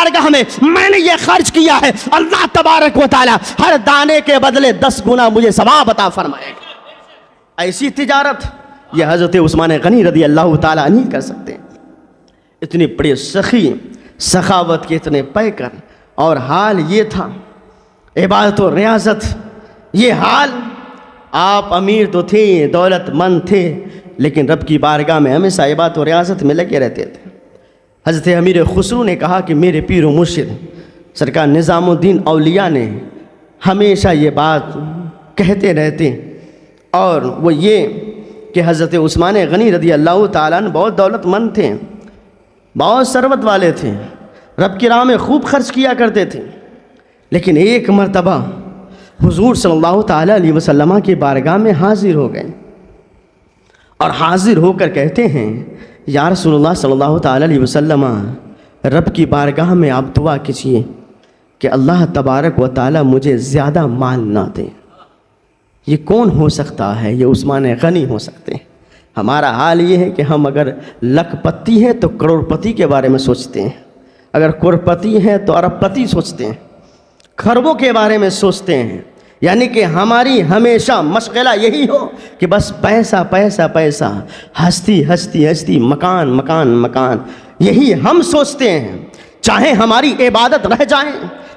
میں نے یہ خرچ کیا ہے، اللہ تبارک و تعالیٰ ہر دانے کے بدلے 10 گنا مجھے ثواب عطا فرمائے گا۔ ایسی تجارت یہ حضرت عثمان غنی رضی اللہ تعالیٰ نہیں کر سکتے، اتنی بڑی سخی سخاوت کے اتنے پیکر، اور حال یہ تھا عبادت و ریاضت، یہ حال آپ امیر تو تھے، دولت مند تھے، لیکن رب کی بارگاہ میں ہمیشہ عبادت و ریاضت میں لگے رہتے تھے۔ حضرت امیر خسرو نے کہا کہ میرے پیر و مرشد سرکار نظام الدین اولیاء نے ہمیشہ یہ بات کہتے رہتے، اور وہ یہ کہ حضرت عثمان غنی رضی اللہ تعالیٰ عنہ بہت دولت مند تھے، بہت ثروت والے تھے، رب کی راہ میں خوب خرچ کیا کرتے تھے، لیکن ایک مرتبہ حضور صلی اللہ تعالیٰ علیہ وسلم کی بارگاہ میں حاضر ہو گئے، اور حاضر ہو کر کہتے ہیں یا رسول اللہ صلی اللہ تعالیٰ علیہ وسلم، رب کی بارگاہ میں آپ دعا کیجیے کہ اللہ تبارک و تعالیٰ مجھے زیادہ مال نہ دے۔ یہ کون ہو سکتا ہے؟ یہ عثمان غنی ہو سکتے ہیں۔ ہمارا حال یہ ہے کہ ہم اگر لکھ پتی ہیں تو کروڑ پتی کے بارے میں سوچتے ہیں، اگر کروڑ پتی ہیں تو ارب پتی سوچتے ہیں، خربوں کے بارے میں سوچتے ہیں، یعنی کہ ہماری ہمیشہ مشغلہ یہی ہو کہ بس پیسہ پیسہ پیسہ، ہستی ہستی ہستی، مکان مکان مکان، یہی ہم سوچتے ہیں۔ چاہے ہماری عبادت رہ جائیں،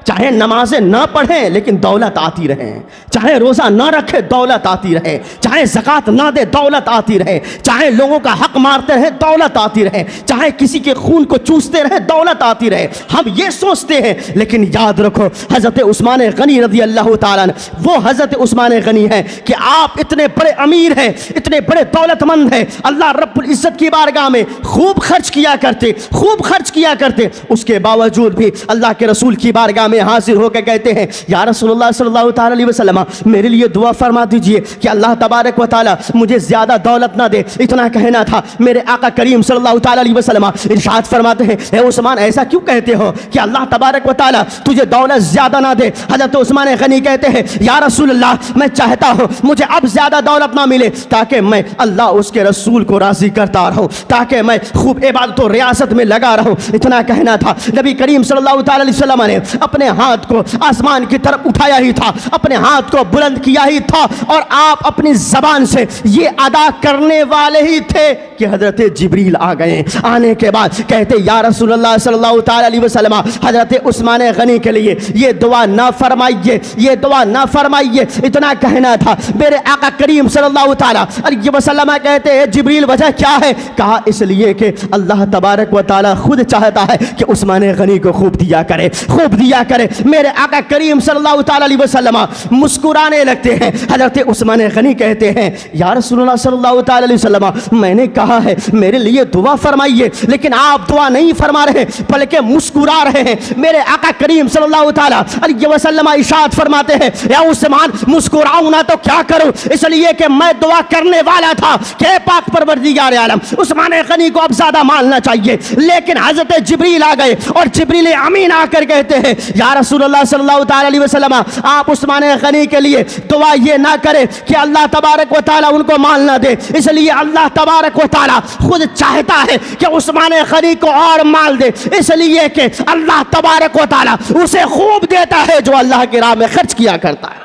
چاہے نمازیں نہ پڑھیں لیکن دولت آتی رہے، چاہے روزہ نہ رکھے دولت آتی رہے، چاہے زکوٰۃ نہ دے دولت آتی رہے، چاہے لوگوں کا حق مارتے رہے دولت آتی رہے، چاہے کسی کے خون کو چوستے رہے دولت آتی رہے، ہم یہ سوچتے ہیں۔ لیکن یاد رکھو حضرت عثمان غنی رضی اللہ تعالیٰ عنہ وہ حضرت عثمان غنی ہیں کہ آپ اتنے بڑے امیر ہیں، اتنے بڑے دولت مند ہیں، اللہ رب العزت کی بارگاہ میں خوب خرچ کیا کرتے، خوب خرچ کیا کرتے، اس کے باوجود بھی اللہ کے رسول کی بارگاہ میں حاضر ہو کے کہتے ہیں یا رسول اللہ صلی اللہ تعالیٰ علیہ وسلم میرے لیے دعا فرما دیجئے کہ اللہ تبارک و تعالیٰ مجھے زیادہ دولت نہ دے۔ اتنا کہنا تھا، میرے آقا کریم صلی اللہ تعالیٰ علیہ وسلم ارشاد فرماتے ہیں اے عثمان ایسا کیوں کہتے ہو کہ اللہ تبارک و تعالیٰ تجھے دولت زیادہ نہ دے؟ حضرت عثمان غنی کہتے ہیں یا رسول اللہ میں چاہتا ہوں مجھے اب زیادہ دولت نہ ملے تاکہ میں اللہ اس کے رسول کو راضی کرتا رہوں، تاکہ میں خوب عبادت و ریاست میں لگا رہوں۔ اتنا کہنا تھا، نبی کریم صلی اللہ تعالیٰ علیہ وسلم نے اپنے ہاتھ کو آسمان کی طرف اٹھایا ہی تھا، اپنے ہاتھ کو بلند کیا ہی تھا، اور آپ اپنی زبان سے یہ ادا کرنے والے ہی تھے کہ حضرت جبریل آ گئے۔ آنے کے بعد کہتے یا رسول اللہ صلی اللہ تعالیٰ علیہ وسلم حضرت عثمان غنی کے لیے یہ دعا نہ فرمائیے، یہ دعا نہ فرمائیے۔ اتنا کہنا تھا، میرے آقا کریم صلی اللہ تعالیٰ علیہ وسلم کہتے ہیں جبریل وجہ کیا ہے؟ کہا اس لیے کہ اللہ تبارک و تعالیٰ خود چاہتا ہے کہ عثمان غنی کو خوب دیا کرے، خوب دیا کرے میرے آقا کریم صلی اللہ تعالیٰ علیہ وسلم مسکرانے لگتے ہیں۔ حضرت عثمان غنی کہتے ہیں یا رسول اللہ صلی اللہ تعالیٰ علیہ وسلم میں نے کہا ہے میرے لیے دعا فرمائیے، لیکن آپ دعا نہیں فرما رہے بلکہ مسکرا رہے ہیں۔ میرے آقا کریم صلی اللہ تعالیٰ علیہ وسلم ارشاد فرماتے ہیں یا عثمان مسکراؤں نہ تو کیا کروں، اس لیے کہ میں دعا کرنے والا تھا کہ پاک پروردگار عالم۔ عثمان غنی کو اب زیادہ ماننا چاہیے، لیکن حضرت جبریل آ گئے اور جبریل امین آ کر کہتے ہیں یا رسول اللہ صلی اللہ تعالیٰ علیہ وسلم آپ عثمان غنی کے لیے دعا یہ نہ کرے کہ اللہ تبارک و تعالیٰ ان کو مال نہ دے، اس لیے اللہ تبارک و تعالیٰ خود چاہتا ہے کہ عثمان غنی کو اور مال دے، اس لیے کہ اللہ تبارک و تعالیٰ اسے خوب دیتا ہے جو اللہ کی راہ میں خرچ کیا کرتا ہے۔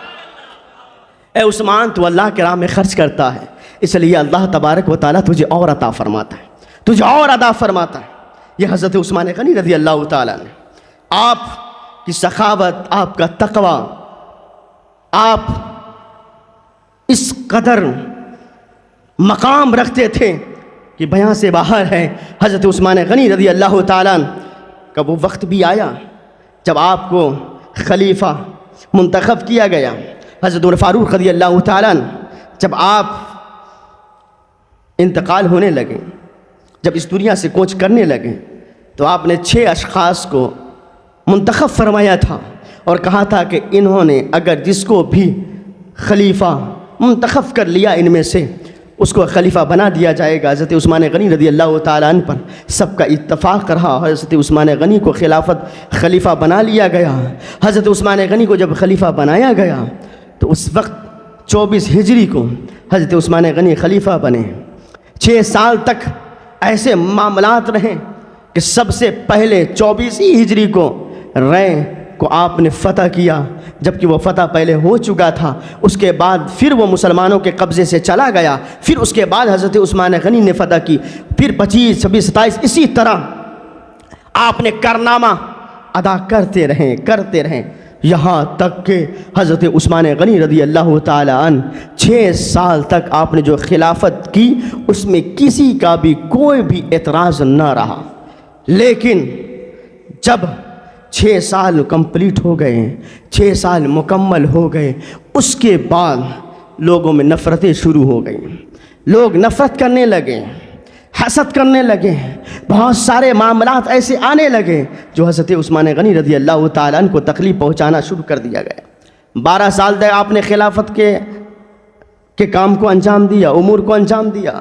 اے عثمان تو اللہ کی راہ میں خرچ کرتا ہے، اس لیے اللہ تبارک و تعالیٰ تجھے اور عطا فرماتا ہے، تجھے اور عطا فرماتا ہے۔ یہ حضرت عثمان غنی رضی اللہ تعالیٰ نے آپ کی سخاوت، آپ کا تقوی، آپ اس قدر مقام رکھتے تھے کہ بیان سے باہر ہے۔ حضرت عثمان غنی رضی اللہ تعالیٰ کا وہ وقت بھی آیا جب آپ کو خلیفہ منتخب کیا گیا۔ حضرت عمر فاروق رضی اللہ تعالیٰ جب آپ انتقال ہونے لگے، جب اس دنیا سے کوچ کرنے لگے، تو آپ نے 6 اشخاص کو منتخب فرمایا تھا اور کہا تھا کہ انہوں نے اگر جس کو بھی خلیفہ منتخب کر لیا ان میں سے اس کو خلیفہ بنا دیا جائے گا۔ حضرت عثمان غنی رضی اللہ تعالیٰ عنہ پر سب کا اتفاق رہا، حضرت عثمان غنی کو خلیفہ بنا لیا گیا۔ حضرت عثمان غنی کو جب خلیفہ بنایا گیا تو اس وقت 24 ہجری کو حضرت عثمان غنی خلیفہ بنے۔ 6 سال تک ایسے معاملات رہے کہ سب سے پہلے 24 ہجری کو رے کو آپ نے فتح کیا، جبکہ وہ فتح پہلے ہو چکا تھا۔ اس کے بعد پھر وہ مسلمانوں کے قبضے سے چلا گیا، پھر اس کے بعد حضرت عثمان غنی نے فتح کی، پھر 25، 26، 27 اسی طرح آپ نے کارنامہ ادا کرتے رہیں یہاں تک کہ حضرت عثمان غنی رضی اللہ تعالیٰ عنہ 6 سال تک آپ نے جو خلافت کی اس میں کسی کا بھی کوئی بھی اعتراض نہ رہا۔ لیکن جب 6 سال کمپلیٹ ہو گئے، 6 سال مکمل ہو گئے، اس کے بعد لوگوں میں نفرتیں شروع ہو گئیں، لوگ نفرت کرنے لگے، حسد کرنے لگے، بہت سارے معاملات ایسے آنے لگے جو حضرت عثمان غنی رضی اللہ تعالیٰ عنہ کو تکلیف پہنچانا شروع کر دیا گیا۔ 12 سال تک آپ نے خلافت کے کام کو انجام دیا، امور کو انجام دیا،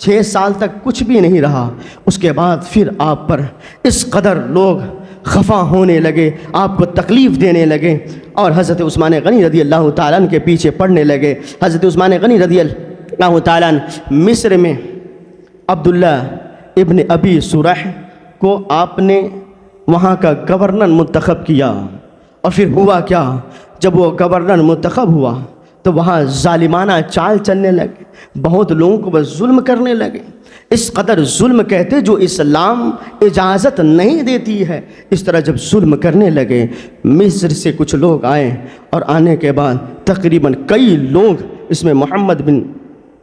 6 سال تک کچھ بھی نہیں رہا۔ اس کے بعد پھر آپ پر اس قدر لوگ خفا ہونے لگے، آپ کو تکلیف دینے لگے اور حضرت عثمان غنی رضی اللہ تعالیٰ عنہ کے پیچھے پڑنے لگے۔ حضرت عثمان غنی رضی اللہ تعالیٰ عنہ مصر میں عبداللہ ابن ابی سرح کو آپ نے وہاں کا گورنر منتخب کیا، اور پھر ہوا کیا، جب وہ گورنر منتخب ہوا تو وہاں ظالمانہ چال چلنے لگے، بہت لوگوں کو بس ظلم کرنے لگے۔ اس قدر ظلم کہتے جو اسلام اجازت نہیں دیتی ہے، اس طرح جب ظلم کرنے لگے، مصر سے کچھ لوگ آئے اور آنے کے بعد تقریباً کئی لوگ، اس میں محمد بن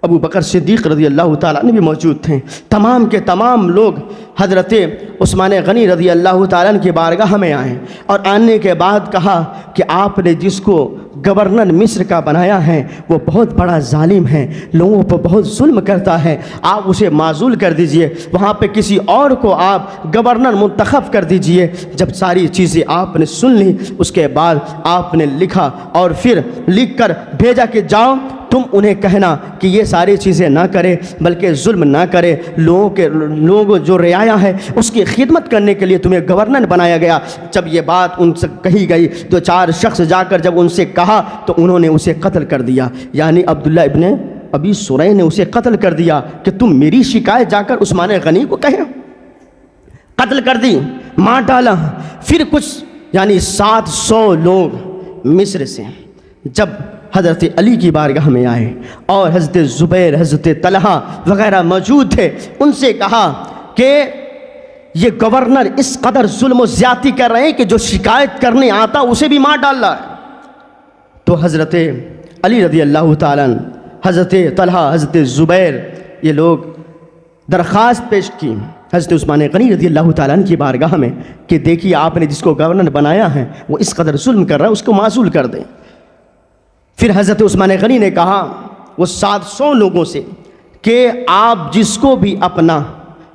ابو بکر صدیق رضی اللہ تعالیٰ عنہ بھی موجود تھے، تمام کے تمام لوگ حضرت عثمان غنی رضی اللہ تعالیٰ عنہ کی بارگاہ میں آئے اور آنے کے بعد کہا کہ آپ نے جس کو گورنر مصر کا بنایا ہے وہ بہت بڑا ظالم ہے، لوگوں پر بہت ظلم کرتا ہے، آپ اسے معزول کر دیجئے، وہاں پہ کسی اور کو آپ گورنر منتخب کر دیجئے۔ جب ساری چیزیں آپ نے سن لی اس کے بعد آپ نے لکھا اور پھر لکھ کر بھیجا کہ جاؤ تم انہیں کہنا کہ یہ ساری چیزیں نہ کرے بلکہ ظلم نہ کرے، لوگوں جو رعایا ہے اس کی خدمت کرنے کے لیے تمہیں گورنر بنایا گیا۔ جب یہ بات ان سے کہی گئی تو 4 شخص جا کر جب ان سے کہا تو انہوں نے اسے قتل کر دیا، یعنی عبداللہ ابن ابی سرح نے اسے قتل کر دیا کہ تم میری شکایت جا کر عثمان غنی کو کہیں، قتل کر دی، مار ڈالا۔ پھر کچھ یعنی 700 لوگ مصر سے جب حضرت علی کی بارگاہ میں آئے اور حضرت زبیر، حضرت طلحہ وغیرہ موجود تھے، ان سے کہا کہ یہ گورنر اس قدر ظلم و زیادتی کر رہے ہیں کہ جو شکایت کرنے آتا اسے بھی مار ڈال رہا ہے۔ تو حضرت علی رضی اللہ تعالیٰ عنہ، حضرت طلحہ، حضرت زبیر، یہ لوگ درخواست پیش کی حضرت عثمان غنی رضی اللہ تعالیٰ عنہ کی بارگاہ میں کہ دیکھیے آپ نے جس کو گورنر بنایا ہے وہ اس قدر ظلم کر رہا ہے، اس کو معزول کر دیں۔ پھر حضرت عثمان غنی نے کہا وہ 700 لوگوں سے کہ آپ جس کو بھی اپنا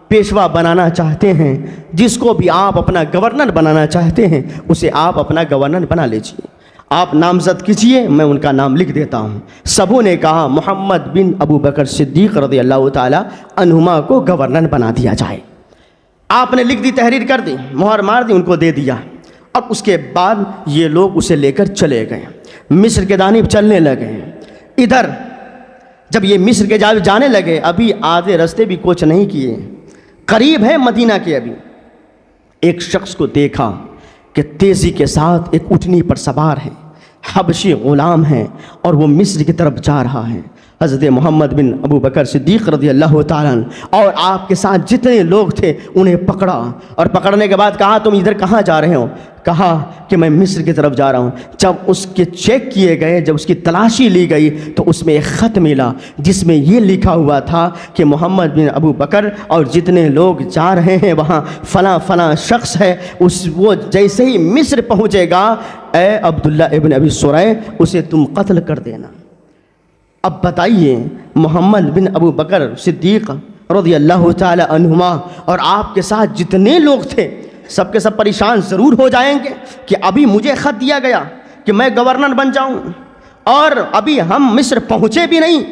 پیشوا بنانا چاہتے ہیں، جس کو بھی آپ اپنا گورنر بنانا چاہتے ہیں، اسے آپ اپنا گورنر بنا لیجیے، آپ نامزد کیجیے، میں ان کا نام لکھ دیتا ہوں۔ سبوں نے کہا محمد بن ابو بکر صدیق رضی اللہ تعالی عنہما کو گورنر بنا دیا جائے۔ آپ نے لکھ دی، تحریر کر دی، مہر مار دی، ان کو دے دیا۔ اب اس کے بعد یہ لوگ اسے لے کر چلے گئے، مصر کے جانب چلنے لگے۔ ادھر جب یہ مصر کے جانب جانے لگے، ابھی آدھے رستے بھی کوچ نہیں کیے، قریب ہے مدینہ کے، ابھی ایک شخص کو دیکھا کہ تیزی کے ساتھ ایک اونٹنی پر سوار ہے، حبشی غلام ہے اور وہ مصر کی طرف جا رہا ہے۔ حضرت محمد بن ابو بکر صدیق رضی اللہ تعالیٰ عنہ اور آپ کے ساتھ جتنے لوگ تھے انہیں پکڑا، اور پکڑنے کے بعد کہا تم ادھر کہاں جا رہے ہو؟ کہا کہ میں مصر کی طرف جا رہا ہوں۔ جب اس کے چیک کیے گئے، جب اس کی تلاشی لی گئی تو اس میں ایک خط ملا جس میں یہ لکھا ہوا تھا کہ محمد بن ابو بکر اور جتنے لوگ جا رہے ہیں وہاں فلاں فلاں شخص ہے، وہ جیسے ہی مصر پہنچے گا اے عبداللہ ابن ابی سرح اسے تم قتل کر دینا۔ اب بتائیے محمد بن ابو بکر صدیق رضی اللہ تعالی عنہما اور آپ کے ساتھ جتنے لوگ تھے سب کے سب پریشان ضرور ہو جائیں گے کہ ابھی مجھے خط دیا گیا کہ میں گورنر بن جاؤں اور ابھی ہم مصر پہنچے بھی نہیں،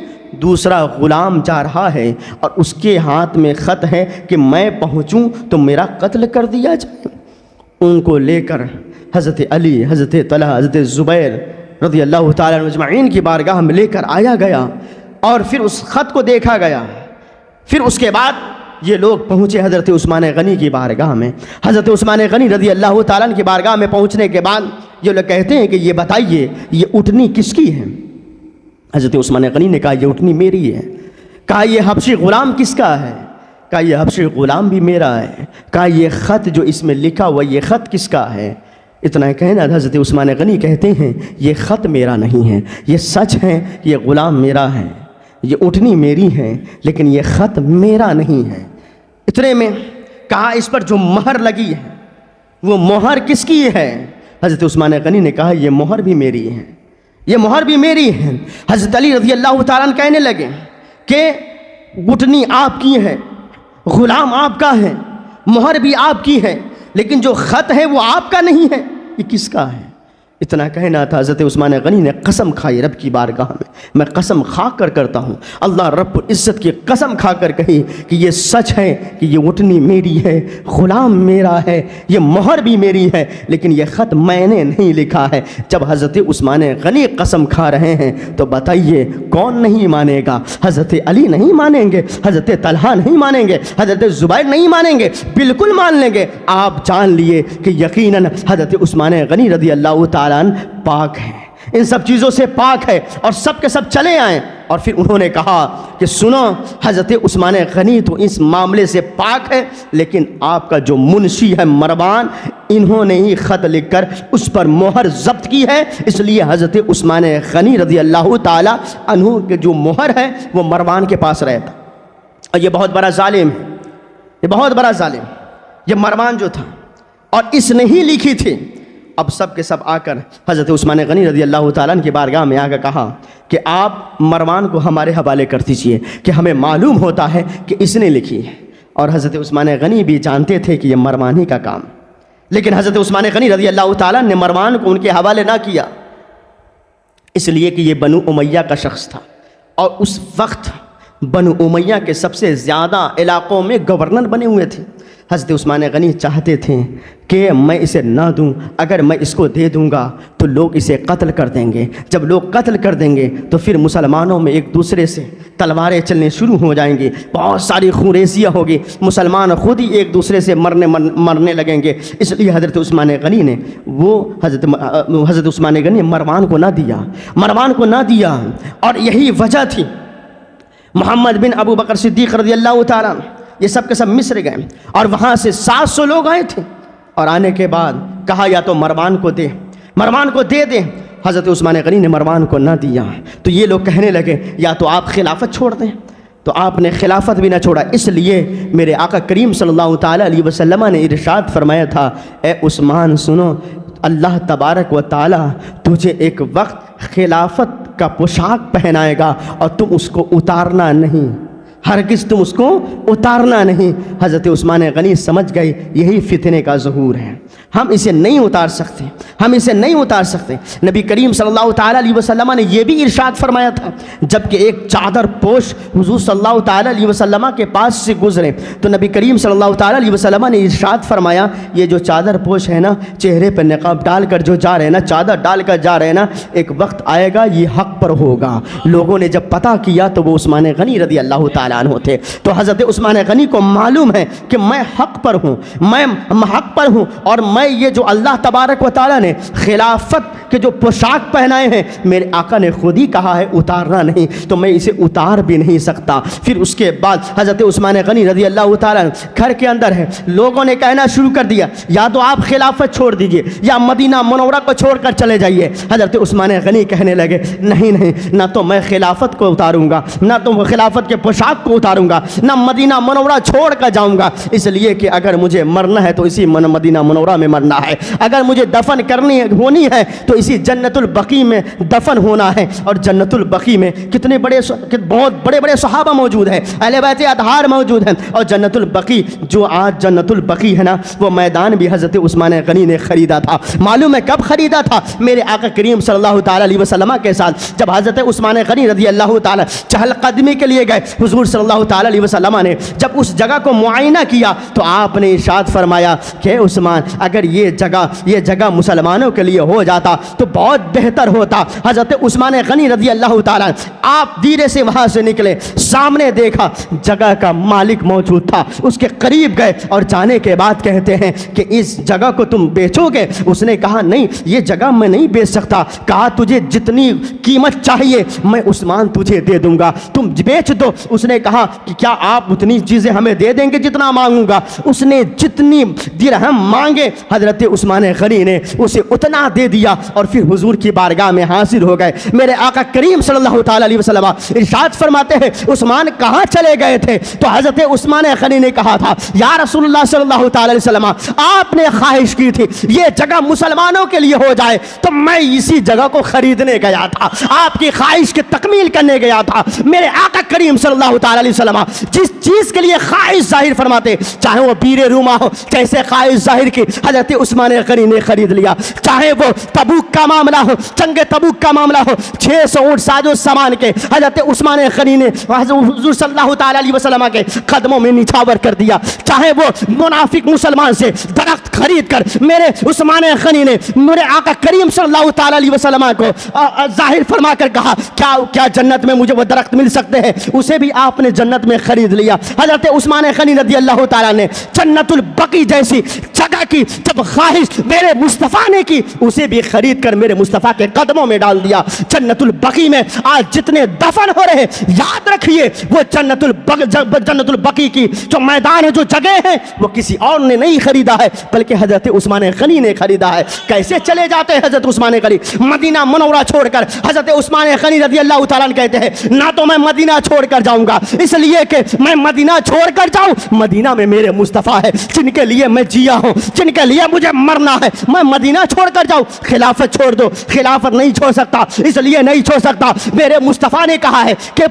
دوسرا غلام جا رہا ہے اور اس کے ہاتھ میں خط ہے کہ میں پہنچوں تو میرا قتل کر دیا جائے۔ ان کو لے کر حضرت علی، حضرت طلحہ، حضرت زبیر رضی اللہ تعالیٰ عنہ اجمعین کی بارگاہ میں لے کر آیا گیا اور پھر اس خط کو دیکھا گیا۔ پھر اس کے بعد یہ لوگ پہنچے حضرت عثمان غنی کی بارگاہ میں۔ حضرت عثمان غنی رضی اللہ تعالیٰ عنہ کی بارگاہ میں پہنچنے کے بعد یہ لوگ کہتے ہیں کہ یہ بتائیے یہ اونٹنی کس کی ہے؟ حضرت عثمان غنی نے کہا یہ اونٹنی میری ہے۔ کہا یہ حبشی غلام کس کا ہے؟ کہا یہ حبشی غلام بھی میرا ہے۔ کہا یہ خط جو اس میں لکھا ہوا یہ خط کس کا ہے؟ اتنا کہنا حضرت عثمان غنی کہتے ہیں یہ خط میرا نہیں ہے، یہ سچ ہے، یہ غلام میرا ہے، یہ اونٹنی میری ہے، لیکن یہ خط میرا نہیں ہے۔ اتنے میں کہا اس پر جو مہر لگی ہے وہ مہر کس کی ہے؟ حضرت عثمان غنی نے کہا یہ مہر بھی میری ہے، یہ مہر بھی میری ہے۔ حضرت علی رضی اللہ تعالیٰ عنہ کہنے لگے کہ اونٹنی آپ کی ہے، غلام آپ کا ہے، مہر بھی آپ کی ہے، لیکن جو خط ہے وہ آپ کا نہیں ہے، یہ کس کا ہے؟ اتنا کہنا تھا حضرت عثمان غنی نے قسم کھائی رب کی بارگاہ میں قسم کھا کر کرتا ہوں، اللہ رب العزت کی قسم کھا کر کہی کہ یہ سچ ہے کہ یہ اونٹنی میری ہے، غلام میرا ہے، یہ مہر بھی میری ہے، لیکن یہ خط میں نے نہیں لکھا ہے۔ جب حضرت عثمان غنی قسم کھا رہے ہیں تو بتائیے کون نہیں مانے گا؟ حضرت علی نہیں مانیں گے، حضرت طلحہ نہیں مانیں گے، حضرت زبیر نہیں مانیں گے، بالکل مان لیں گے۔ آپ جان لیے کہ یقیناً حضرت عثمان غنی رضی اللہ تعالیٰ پاک ہے، ان سب چیزوں سے پاک ہے، اور سب کے سب چلے آئیں۔ اور پھر انہوں نے کہا کہ سنو حضرت عثمان غنی تو اس معاملے سے پاک ہے، لیکن آپ کا جو منشی ہے مروان، انہوں نے ہی خط لکھ کر اس پر مہر ضبط کی ہے، اس لیے حضرت عثمان غنی رضی اللہ تعالی عنہ کے جو مہر ہے وہ مروان کے پاس رہتا۔ اور یہ بہت بڑا ظالم ہے، یہ بہت بڑا ظالم، یہ مروان جو تھا، اور اس نے ہی لکھی تھی۔ اب سب کے سب آ کر حضرت عثمان غنی رضی اللہ تعالیٰ عنہ کی بارگاہ میں آ کر کہا کہ آپ مروان کو ہمارے حوالے کر دیجئے کہ ہمیں معلوم ہوتا ہے کہ اس نے لکھی ہے۔ اور حضرت عثمان غنی بھی جانتے تھے کہ یہ مروان ہی کا کام، لیکن حضرت عثمان غنی رضی اللہ تعالیٰ نے مروان کو ان کے حوالے نہ کیا، اس لیے کہ یہ بنو امیہ کا شخص تھا، اور اس وقت بنو امیہ کے سب سے زیادہ علاقوں میں گورنر بنے ہوئے تھے۔ حضرت عثمان غنی چاہتے تھے کہ میں اسے نہ دوں، اگر میں اس کو دے دوں گا تو لوگ اسے قتل کر دیں گے، جب لوگ قتل کر دیں گے تو پھر مسلمانوں میں ایک دوسرے سے تلواریں چلنے شروع ہو جائیں گی، بہت ساری خونریزیاں ہوگی، مسلمان خود ہی ایک دوسرے سے مرنے لگیں گے۔ اس لیے حضرت عثمان غنی نے حضرت عثمان غنی مروان کو نہ دیا، مروان کو نہ دیا، اور یہی وجہ تھی محمد بن ابو بکر صدیق رضی اللہ تعالیٰ یہ سب کے سب مصر گئے، اور وہاں سے 700 لوگ آئے تھے، اور آنے کے بعد کہا یا تو مروان کو دے، مروان کو دے دیں۔ حضرت عثمان غنی نے مروان کو نہ دیا تو یہ لوگ کہنے لگے یا تو آپ خلافت چھوڑ دیں، تو آپ نے خلافت بھی نہ چھوڑا. اس لیے میرے آقا کریم صلی اللہ تعالیٰ علیہ وسلم نے ارشاد فرمایا تھا, اے عثمان سنو, اللہ تبارک و تعالیٰ تجھے ایک وقت خلافت کا پوشاک پہنائے گا اور تم اس کو اتارنا نہیں, ہرگز تم اس کو اتارنا نہیں. حضرت عثمان غنی سمجھ گئے یہی فتنے کا ظہور ہے, ہم اسے نہیں اتار سکتے, ہم اسے نہیں اتار سکتے. نبی کریم صلی اللہ تعالیٰ علیہ وسلم نے یہ بھی ارشاد فرمایا تھا, جبکہ ایک چادر پوش حضور صلی اللہ تعالیٰ علیہ وسلم کے پاس سے گزرے تو نبی کریم صلی اللہ تعالیٰ علیہ وسلم نے ارشاد فرمایا, یہ جو چادر پوش ہے نا, چہرے پر نقاب ڈال کر جو جا رہے ہیں نا, چادر ڈال کر جا رہے ہیں نا, ایک وقت آئے گا یہ حق پر ہوگا. لوگوں نے جب پتہ کیا تو وہ عثمان غنی رضی اللہ تعالیٰ عنہ تھے. تو حضرت عثمان غنی کو معلوم ہے کہ میں حق پر ہوں, میں حق پر ہوں, اور میں یہ جو اللہ تبارک و تعالیٰ نے خلافت کے جو پوشاک پہنائے ہیں, میرے آقا نے خود ہی کہا ہے اتارنا نہیں, تو میں اسے اتار بھی نہیں سکتا. پھر اس کے بعد حضرت عثمان غنی رضی اللہ تعالیٰ گھر کے اندر ہے, لوگوں نے کہنا شروع کر دیا یا تو آپ خلافت چھوڑ دیجئے یا مدینہ منورہ کو چھوڑ کر چلے جائیے. حضرت عثمان غنی کہنے لگے نہیں, نہ تو میں خلافت کو اتاروں گا, نہ تو خلافت کے پوشاک کو اتاروں گا, نہ مدینہ منورہ چھوڑ کر جاؤں گا, اس لیے کہ اگر مجھے مرنا ہے تو اسی مدینہ منورہ میں مرنا ہے, اگر مجھے دفن کرنی ہونی ہے تو اسی جنت البقیع میں دفن ہونا ہے. اور جنت البقیع میں کتنے بہت بڑے بڑے صحابہ موجود ہیں, اہل بیت اطہار موجود ہیں, اور جنت البقیع جو آج جنت البقیع ہے نا, وہ میدان بھی حضرت عثمان غنی نے خریدا تھا. معلوم ہے کب خریدا تھا؟ میرے آقا کریم صلی اللہ تعالیٰ علیہ وسلم کے ساتھ جب حضرت عثمان غنی رضی اللہ تعالیٰ چہل قدمی کے لیے گئے, حضور صلی اللہ تعالیٰ علیہ وسلم نے جب اس جگہ کو معائنہ کیا تو آپ نے ارشاد فرمایا کہ عثمان اگر یہ جگہ مسلمانوں کے لیے ہو جاتا تو بہت بہتر ہوتا. حضرت عثمان غنی رضی اللہ تعالیٰ آپ دھیرے سے وہاں سے نکلے, سامنے دیکھا جگہ کا مالک موجود تھا, اس کے قریب گئے اور جانے کے بعد کہتے ہیں کہ اس جگہ کو تم بیچو گے؟ اس نے کہا نہیں, یہ جگہ میں نہیں بیچ سکتا. کہا تجھے جتنی قیمت چاہیے میں عثمان تجھے دے دوں گا, تم بیچ دو. اس نے کہا کہ کیا آپ اتنی چیزیں ہمیں دے دیں گے جتنا مانگوں گا؟ اس نے جتنی درہم مانگے حضرت عثمان غنی نے اسے اتنا دے دیا, اور پھر حضور کی بارگاہ میں حاضر ہو گئے. میرے آقا کریم صلی اللہ تعالیٰ علیہ وسلم ارشاد فرماتے ہیں عثمان کہاں چلے گئے تھے؟ تو حضرت عثمان غنی نے کہا تھا یا رسول اللہ صلی اللہ تعالیٰ علیہ وسلم, آپ نے خواہش کی تھی یہ جگہ مسلمانوں کے لیے ہو جائے تو میں اسی جگہ کو خریدنے گیا تھا, آپ کی خواہش کی تکمیل کرنے گیا تھا. میرے آقا کریم صلی اللہ تعالیٰ علیہ وسلم جس چیز کے لیے خواہش ظاہر فرماتے, چاہے وہ بیر روما ہو, کیسے خواہش ظاہر کی حضرت عثمان غنی نے خرید لیا. چاہے وہ تبوک کا معاملہ ہو, جنگ تبوک کا معاملہ ہو, 600 اونٹ ساز و سامان کے حضرت عثمان غنی نے حضور صلی اللہ تعالیٰ علیہ وسلم کے قدموں میں نچھاور کر دیا. چاہے وہ منافق مسلمان سے درخت خرید کر میرے عثمان غنی نے میرے آقا کریم صلی اللہ تعالیٰ علیہ وسلم کو ظاہر فرما کر کہا کیا جنت میں مجھے وہ درخت مل سکتے ہیں؟ اسے بھی آپ نے جنت میں خرید لیا. حضرت عثمان غنی رضی اللہ تعالیٰ نے جنت البقیع جیسی جگہ کی جب خواہش میرے مصطفیٰ نے کی, اسے بھی خرید کر میرے مصطفیٰ کے قدموں میں ڈال دیا. جنت البقیع میں آج جتنے دفن ہو رہے یاد رکھیے وہ جنت البقیع کی جو میدان ہے, جو جگہ ہے, وہ کسی اور نے نہیں خریدا ہے بلکہ حضرت عثمان غنی نے خریدا ہے. کیسے چلے جاتے ہیں حضرت عثمان غنی مدینہ منورہ چھوڑ کر؟ حضرت عثمان غنی رضی اللہ تعالیٰ عنہ کہتے ہیں نہ تو میں مدینہ چھوڑ کر جاؤں گا اس لیے کہ میں مدینہ چھوڑ کر جاؤں, مدینہ میں میرے مصطفیٰ ہے جن کے لیے میں جیا ہوں, جن کے لیے مجھے مرنا ہے. میں مدینہ چھوڑ کر جاؤں, خلافت چھوڑ دو, خلافت نہیں چھوڑ سکتا, اس لیے نہیں چھوڑ سکتا. میرے مصطفیٰ نے کہا ہے کہ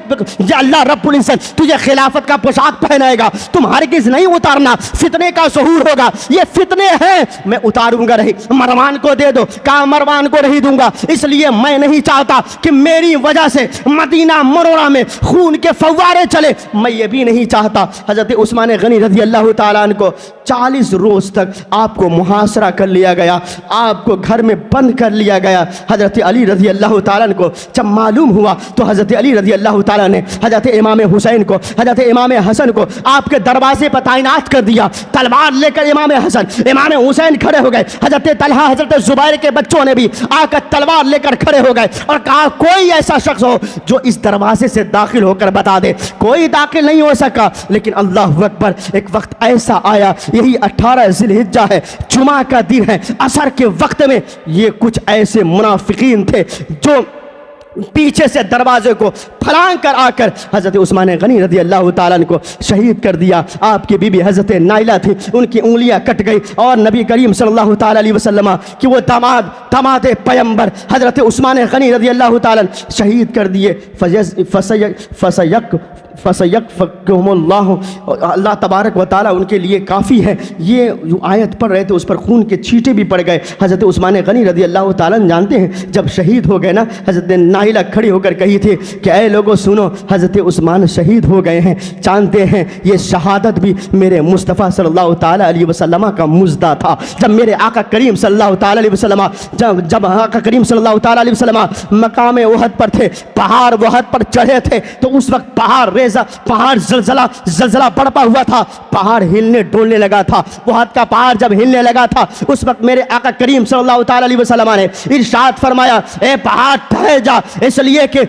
اللہ رب العزت تجھے خلافت کا پوشاک پہنائے گا, تم ہرگز نہیں اتارنا, فتنے کا ظہور ہوگا. یہ فتنے ہیں, میں اتاروں گا نہیں. مروان کو دے دو, کہا مروان کو نہیں دوں گا, اس لیے میں نہیں چاہتا کہ میری وجہ سے مدینہ منورہ میں خون کے فوارے چلے, میں یہ بھی نہیں چاہتا. حضرت عثمان غنی رضی اللہ تعالیٰ عنہ کو 40 روز تک آپ کو محاصرہ کر لیا گیا, آپ کو گھر میں بند کر لیا گیا. حضرت علی رضی اللہ تعالیٰ عنہ کو جب معلوم ہوا تو حضرت علی رضی اللہ تعالیٰ نے حضرت امام حسین کو, حضرت امام حسن کو آپ کے دروازے پر تعینات کر دیا. تلوار لے کر امام حسن امام حسین کھڑے ہو گئے. حضرت طلحہ حضرت زبیر کے بچوں نے بھی آ کر تلوار لے کر کھڑے ہو گئے اور کہا کوئی ایسا شخص ہو جو اس دروازے سے داخل ہو کر بتا دے. کوئی داخل نہیں ہو سکا, لیکن اللہ اکبر, ایک وقت ایسا آیا, یہی 18 ذی الحجہ ہے, جمعہ کا دن ہے, عصر کے وقت میں یہ کچھ ایسے منافقین تھے جو پیچھے سے دروازے کو پھلانگ کر آ کر حضرت عثمان غنی رضی اللہ تعالیٰ عنہ کو شہید کر دیا. آپ کی بیوی حضرت نائلہ تھی, ان کی انگلیاں کٹ گئی, اور نبی کریم صلی اللہ تعالیٰ علیہ وسلم کہ وہ داماد پیغمبر حضرت عثمان غنی رضی اللہ تعالیٰ شہید کر دیے. فَسَيَكْفَكُهُمُ اللَّهُ, اللہ تبارک و تعالیٰ ان کے لیے کافی ہے. یہ جو آیت پڑھ رہے تھے اس پر خون کے چھینٹے بھی پڑ گئے. حضرت عثمان غنی رضی اللہ تعالیٰ جانتے ہیں جب شہید ہو گئے نا, حضرت نائلہ کھڑی ہو کر کہی تھی کہ اے لوگوں سنو, حضرت عثمان شہید ہو گئے ہیں. جانتے ہیں یہ شہادت بھی میرے مصطفیٰ صلی اللہ تعالیٰ علیہ وسلم کا مزدہ تھا. جب میرے آقا کریم صلی اللہ تعالیٰ علیہ وسلم جب آقا کریم صلی اللہ تعالیٰ علیہ وسلم مقام احد پر تھے, پہاڑ احد پر چڑھے تھے, تو اس وقت پہاڑ زلزلہ بڑھتا ہوا تھا, پہاڑ ہلنے ڈولنے لگا تھا. احد کا پہاڑ جب ہلنے لگا تھا اس وقت میرے آقا کریم صلی اللہ تعالیٰ علیہ وسلم نے ارشاد فرمایا, اے پہاڑ ٹھہر جا, اس لیے کہ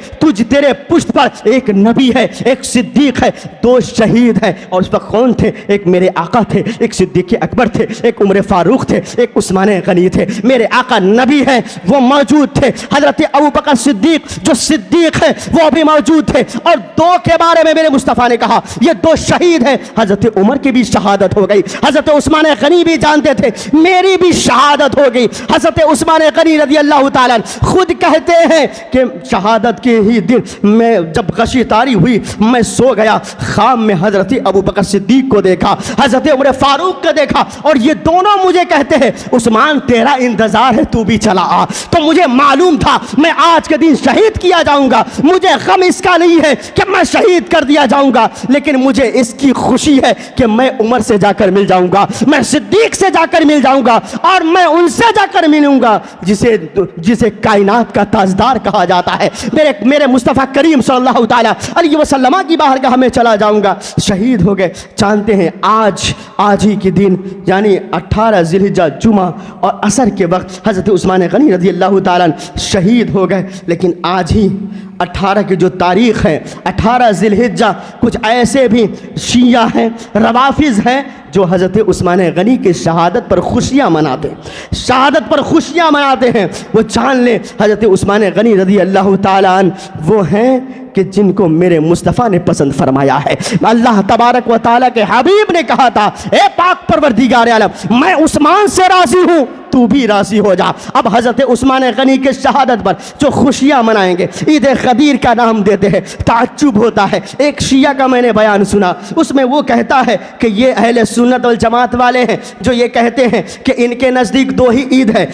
تیرے پشت پر ایک نبی ہے, ایک صدیق ہے, دو شہید ہیں. اور اس وقت کون تھے؟ ایک میرے آقا تھے, ایک صدیق اکبر تھے, ایک عمر فاروق تھے, ایک عثمان غنی تھے. میرے آقا نبی ہیں, وہ موجود تھے. حضرت ابوبکر صدیق جو صدیق ہے وہ بھی موجود تھے. اور دو کے بارے میں میرے مصطفیٰ نے کہا یہ دو شہید ہیں. حضرت عمر کی بھی شہادت ہو گئی, حضرت عثمان غنی بھی جانتے تھے میری بھی شہادت ہو گئی. حضرت عثمان غنی رضی اللہ تعالیٰ خود کہتے ہیں کہ شہادت کے ہی دن میں جب غشی طاری ہوئی, میں سو گیا, خواب میں حضرت ابوبکر صدیق کو دیکھا, حضرت عمر فاروق کو دیکھا, اور یہ دونوں مجھے کہتے ہیں عثمان تیرا انتظار ہے, تو بھی چلا آ. تو مجھے معلوم تھا میں آج کے دن شہید کیا جاؤں گا. مجھے غم اس کا نہیں ہے کہ میں شہید کر دیا جاؤں گا, لیکن مجھے اس کی خوشی ہے کہ میں عمر سے جا کر مل جاؤں گا, میں صدیق سے جا کر مل جاؤں گا, اور میں ان سے جا کر ملوں گا جسے کائنات کا تاجدار کہا جاتا ہے. میرے مصطفیٰ کریم صلی اللہ تعالیٰ علیہ وسلم کی بارگاہ میں چلا جاؤں گا. شہید ہو گئے. جانتے ہیں آج ہی کے دن یعنی 18 ذی الحجہ جمعہ اور عصر کے وقت حضرت عثمان غنی رضی اللہ تعالیٰ شہید ہو گئے. لیکن آج ہی 18 کی جو تاریخ ہے 18 ذی الحجہ, کچھ ایسے بھی شیعہ ہیں, روافظ ہیں جو حضرت عثمان غنی کی شہادت پر خوشیاں مناتے ہیں. وہ جان لیں حضرت عثمان غنی رضی اللہ تعالیٰ عنہ وہ ہیں کہ جن کو میرے مصطفیٰ نے پسند فرمایا ہے. اللہ تبارک و تعالیٰ کے حبیب نے کہا تھا اے پاک پروردگار عالم میں عثمان سے راضی ہوں, تو بھی راضی ہو جا. اب حضرت عثمان غنی کے شہادت پر جو خوشیاں منائیں گے, عید غدیر کا نام دیتے ہیں. تعجب ہوتا ہے, ایک شیعہ کا میں نے بیان سنا, اس میں وہ کہتا ہے کہ یہ اہل سنت والجماعت والے ہیں جو یہ کہتے ہیں کہ ان کے نزدیک دو ہی عید ہے,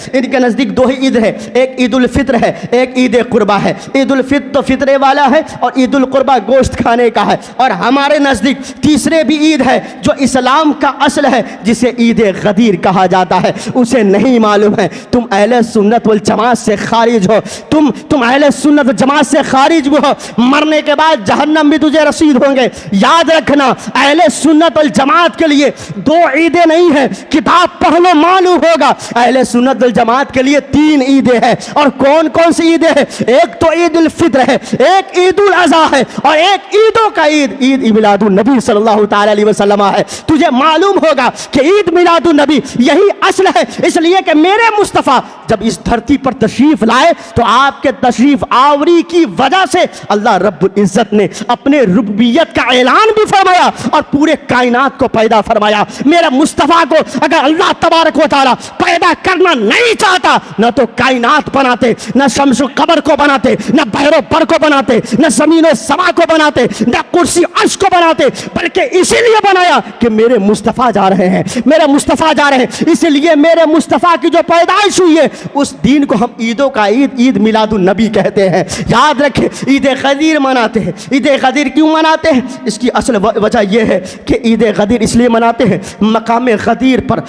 ایک عید الفطر ہے, ایک عید قربہ ہے. عید الفطر تو فطرے والا ہے اور عید القربہ گوشت کھانے کا ہے, اور ہمارے نزدیک تیسرے بھی عید ہے جو اسلام کا اصل ہے جسے عید غدیر کہا جاتا ہے. اسے نہیں معلوم ہے. تم اہل سنت والجماعت سے خارج ہو, تم اہل سنت والجماعت سے خارج ہو, مرنے کے بعد جہنم بھی تجھے رسید ہوں گے. یاد رکھنا اہل سنت والجماعت کے لیے دو عیدیں نہیں ہیں, کتاب پڑھ لو معلوم ہوگا. اہل سنت والجماعت کے لیے 3 عیدیں ہیں. اور کون کون سی عیدیں ہیں؟ ایک تو عید الفطر ہے, ایک عید الاضحیٰ ہے, اور ایک عیدوں کا عید میلاد النبی صلی اللہ تعالی علیہ وسلم ہے. تجھے معلوم ہوگا کہ عید میلاد النبی یہی اصل ہے. اس لیے کہ میرے مصطفیٰ جب اس دھرتی پر تشریف لائے تو آپ کے تشریف آوری کی وجہ سے اللہ رب العزت نے اپنے ربوبیت کا اعلان بھی فرمایا اور پورے کائنات کو پیدا فرمایا. میرے مصطفیٰ کو اگر اللہ تبارک و تعالی پیدا کرنا نہیں چاہتا, نہ تو کائنات بناتے, نہ شمس و قمر کو بناتے, نہ بحر و بر کو بناتے, نہ زمین و سما کو بناتے, نہ کرسی عرش کو بناتے, بلکہ اسی لیے بنایا کہ میرے مصطفیٰ جا رہے ہیں, اسی لیے میرے مصطفیٰ کی جو پیدائش ہوئی ہے اس دین کو ہم عیدوں کا عید میلاد النبی کہتے ہیں. یاد رکھیں عید غدیر مناتے ہیں. عید غدیر کیوں مناتے ہیں؟ اس کی اصل وجہ یہ ہے کہ عید غدیر اس لیے مناتے ہیں مقام غدیر پر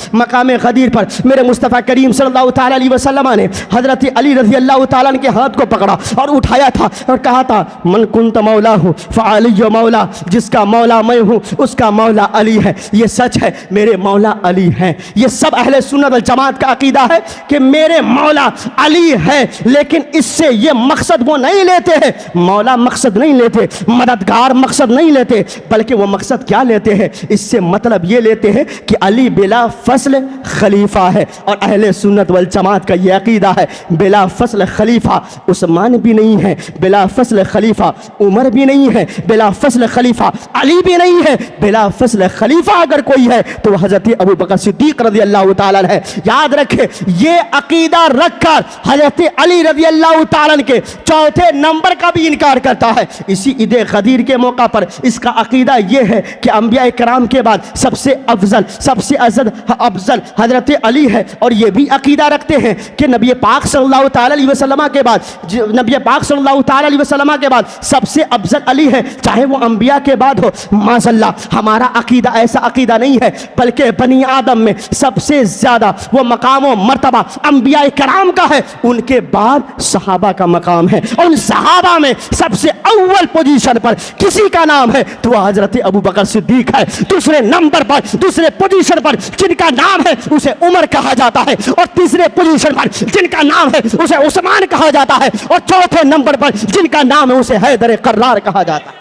میرے مصطفیٰ کریم صلی اللہ تعالی علیہ وسلم نے حضرت علی رضی اللہ تعالیٰ عنہ کے ہاتھ کو پکڑا اور اٹھایا تھا اور کہا تھا من کنت مولا ہوں فعلی مولا, جس کا مولا میں ہوں اس کا مولا علی ہے. یہ سچ ہے, میرے مولا علی ہیں. یہ سب اہل سنت والجماعت کا عقیدہ ہے کہ میرے مولا علی ہے، لیکن اس سے یہ مقصد وہ نہیں لیتے ہیں، مولا مقصد نہیں لیتے، مددگار مقصد نہیں لیتے، بلکہ وہ مقصد کیا لیتے ہیں؟ اس سے مطلب یہ لیتے ہیں کہ علی بلا فصل خلیفہ ہے، اور اہل سنت والجماعت کا یہ عقیدہ ہے بلا فصل خلیفہ عثمان بھی نہیں ہے، بلا فصل خلیفہ عمر بھی نہیں ہے، بلا فصل خلیفہ علی بھی نہیں ہے، بلا فصل خلیفہ اگر کوئی ہے تو حضرت ابو بکر صدیق رضی اللہ تعالیٰ عنہ ہے۔ یاد رکھے، یہ عقیدہ رکھ کر حضرت علی رضی اللہ تعالیٰ عنہ کے چوتھے نمبر کا بھی انکار کرتا ہے۔ اسی عید غدیر کے موقع پر اس کا عقیدہ یہ ہے کہ انبیاء کرام کے بعد سب سے افضل، سب سے افضل حضرت علی ہے، اور یہ بھی عقیدہ رکھتے ہیں کہ نبی پاک صلی اللہ تعالیٰ علیہ وسلم کے بعد، نبی پاک صلی اللہ تعالیٰ علیہ وسلم کے بعد سب سے افضل علی ہے، چاہے وہ انبیاء کے بعد ہو۔ معاذ اللہ، ہمارا عقیدہ ایسا عقیدہ نہیں ہے، بلکہ بنی آدم میں سب سے زیادہ وہ مقام و مرتبہ انبیاء کرام کا ہے، ان کے بعد صحابہ کا مقام ہے، اور ان صحابہ میں سب سے اول پوزیشن پر کسی کا نام ہے تو وہ حضرت ابو بکر صدیق ہے، دوسرے نمبر پر، دوسرے پوزیشن پر جن کا نام ہے اسے عمر کہا جاتا ہے، اور تیسرے پوزیشن پر جن کا نام ہے اسے عثمان کہا جاتا ہے، اور چوتھے نمبر پر جن کا نام ہے اسے حیدر قرار کہا جاتا ہے۔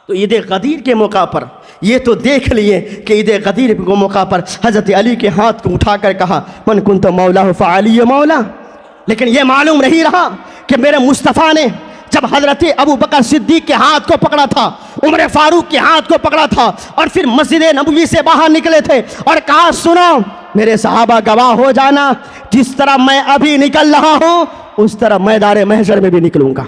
تو عید غدیر کے موقع پر یہ تو دیکھ لیے کہ عید غدیر کے موقع پر حضرت علی کے ہاتھ کو اٹھا کر کہا من کنت مولا فعلی مولا، لیکن یہ معلوم نہیں رہا کہ میرے مصطفیٰ نے جب حضرت ابو بکر صدیق کے ہاتھ کو پکڑا تھا، عمر فاروق کے ہاتھ کو پکڑا تھا، اور پھر مسجد نبوی سے باہر نکلے تھے اور کہا سنو میرے صحابہ گواہ ہو جانا، جس طرح میں ابھی نکل رہا ہوں اس طرح میدان محشر میں بھی نکلوں گا،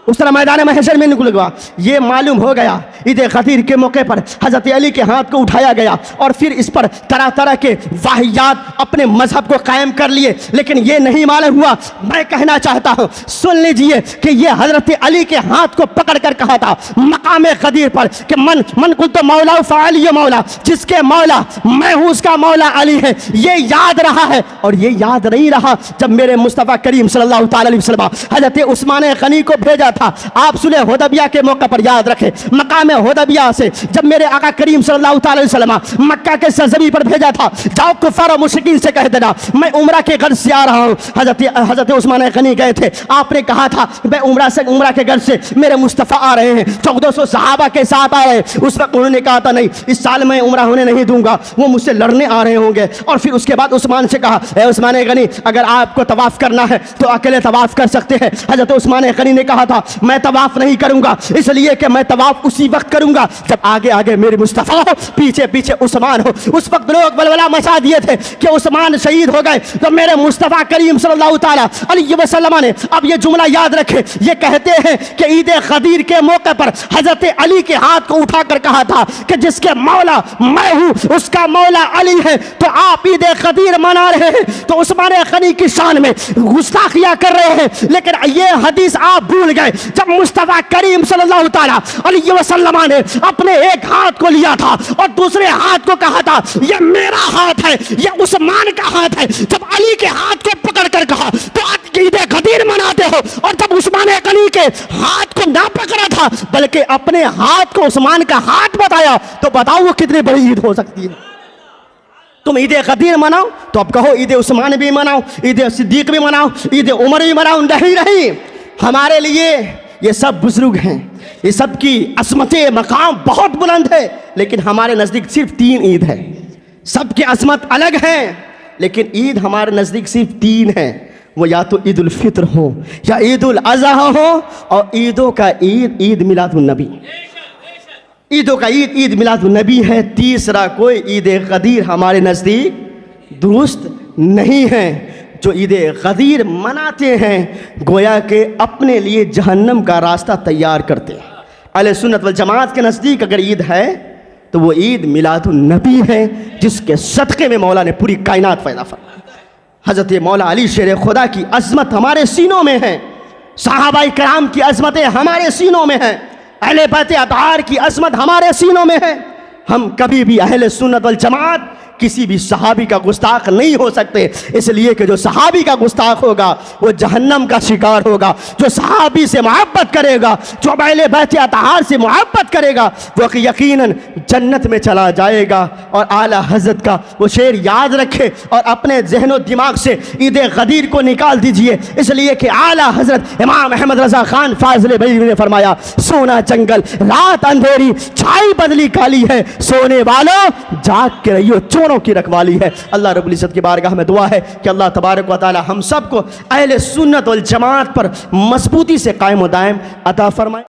اس طرح میدان محشر میں نکل گیا۔ یہ معلوم ہو گیا عید غدیر کے موقع پر حضرت علی کے ہاتھ کو اٹھایا گیا، اور پھر اس پر طرح طرح کے واہیات اپنے مذہب کو قائم کر لیے، لیکن یہ نہیں معلوم ہوا۔ میں کہنا چاہتا ہوں سن لیجئے کہ یہ حضرت علی کے ہاتھ کو پکڑ کر کہا تھا مقام غدیر پر کہ من قلت مولا فعلی مولا، جس کے مولا میں ہوں اس کا مولا علی ہے۔ یہ یاد رہا ہے، اور یہ یاد نہیں رہا جب میرے مصطفیٰ کریم صلی اللہ تعالی علیہ وسلم حضرت عثمان غنی کو بھیجا تھا۔ آپ صلح حدیبیہ کے موقع پر یاد رکھیں، مقام حدیبیہ سے جب میرے آقا کریم صلی اللہ تعالی علیہ وسلم مکہ کے سرزمین پر بھیجا تھا، جاؤ کفار و مشرکین سے کہہ دینا میں عمرہ کے غرض سے آ رہا ہوں۔ حضرت عثمان غنی گئے تھے، آپ نے کہا تھا میں عمرہ کے غرض سے، میرے مصطفیٰ آ رہے ہیں، 1400 صحابہ کے ساتھ آ رہے ہیں۔ اس وقت انہوں نے کہا تھا نہیں، اس سال میں عمرہ ہونے نہیں دوں گا، وہ مجھ سے لڑنے آ رہے ہوں گے۔ اور پھر اس کے بعد عثمان سے کہا اے عثمان غنی، اگر آپ کو طواف کرنا ہے تو اکیلے طواف کر سکتے ہیں۔ حضرت عثمان غنی نے کہا تھا میں طواف نہیں کروں گا، اس لیے کہ میں طواف اسی وقت کروں گا جب آگے آگے میرے مصطفیٰ ہو، پیچھے پیچھے عثمان ہو۔ اس وقت لوگ بلبلا مچا دیے تھے کہ عثمان شہید ہو گئے، تو میرے مصطفیٰ کریم صلی اللہ تعالیٰ علیہ وسلم نے اب یہ جملہ یاد رکھے، یہ کہتے ہیں کہ عید غدیر کے موقع پر حضرت علی کے ہاتھ کو اٹھا کر کہا تھا کہ جس کے مولا میں ہوں اس کا مولا علی ہے۔ تو آپ عید غدیر منا رہے ہیں تو عثمان غنی کی شان میں گستاخیاں کر رہے ہیں، لیکن یہ حدیث آپ بھول گئے جب مصطفیٰ کریم صلی اللہ تعالیٰ علیہ وسلم نے اپنے ایک ہاتھ کو لیا تھا اور دوسرے ہاتھ کو کہا تھا یہ میرا ہاتھ ہے، یہ عثمان کا ہاتھ ہے۔ جب علی کے ہاتھ کو پکڑ کر کہا تو عید غدیر مناتے ہو، اور جب عثمان غنی کے ہاتھ کو نہ پکڑا تھا بلکہ اپنے ہاتھ کو عثمان کا ہاتھ بتایا، تو بتاؤ وہ کتنی بڑی عید ہو سکتی ہے۔ تم عید غدیر مناؤ تو اب کہو عید عثمان بھی مناؤ، عید صدیق بھی مناؤ، عید عمر بھی مناؤ، نہیں، ہمارے لیے یہ سب بزرگ ہیں، یہ سب کی عظمت مقام بہت بلند ہے، لیکن ہمارے نزدیک صرف 3 عید ہے۔ سب کی عظمت الگ ہے، لیکن عید ہمارے نزدیک صرف 3 ہے، وہ یا تو عید الفطر ہو یا عید الاضحیٰ ہو، اور عیدوں کا عید میلاد النبی، عیدوں کا عید میلاد النبی ہے۔ تیسرا کوئی عید غدیر ہمارے نزدیک درست نہیں ہے۔ جو عید غدیر مناتے ہیں گویا کہ اپنے لیے جہنم کا راستہ تیار کرتے ہیں۔ اہل سنت والجماعت کے نزدیک اگر عید ہے تو وہ عید میلاد النبی ہے، جس کے صدقے میں مولا نے پوری کائنات پیدا فرمائی۔ حضرت مولا علی شیر خدا کی عظمت ہمارے سینوں میں ہے، صحابہ کرام کی عظمتیں ہمارے سینوں میں ہیں، اہل بیت اطہار کی عظمت ہمارے سینوں میں ہے۔ ہم کبھی بھی اہل سنت والجماعت کسی بھی صحابی کا گستاخ نہیں ہو سکتے، اس لیے کہ جو صحابی کا گستاخ ہوگا وہ جہنم کا شکار ہوگا۔ جو صحابی سے محبت کرے گا، جو اہل بیت اطہار سے محبت کرے گا، وہ یقیناً جنت میں چلا جائے گا۔ اور اعلیٰ حضرت کا وہ شعر یاد رکھے اور اپنے ذہن و دماغ سے عید غدیر کو نکال دیجئے، اس لیے کہ اعلیٰ حضرت امام احمد رضا خان فاضل بریلوی نے فرمایا، سونا جنگل رات اندھیری چھائی بدلی کالی ہے، سونے والوں جاگ کے رہیو چوروں کی رکھوالی ہے۔ اللہ رب العزت کی بارگاہ میں دعا ہے کہ اللہ تبارک و تعالی ہم سب کو اہل سنت والجماعت پر مضبوطی سے قائم و دائم عطا فرمائے۔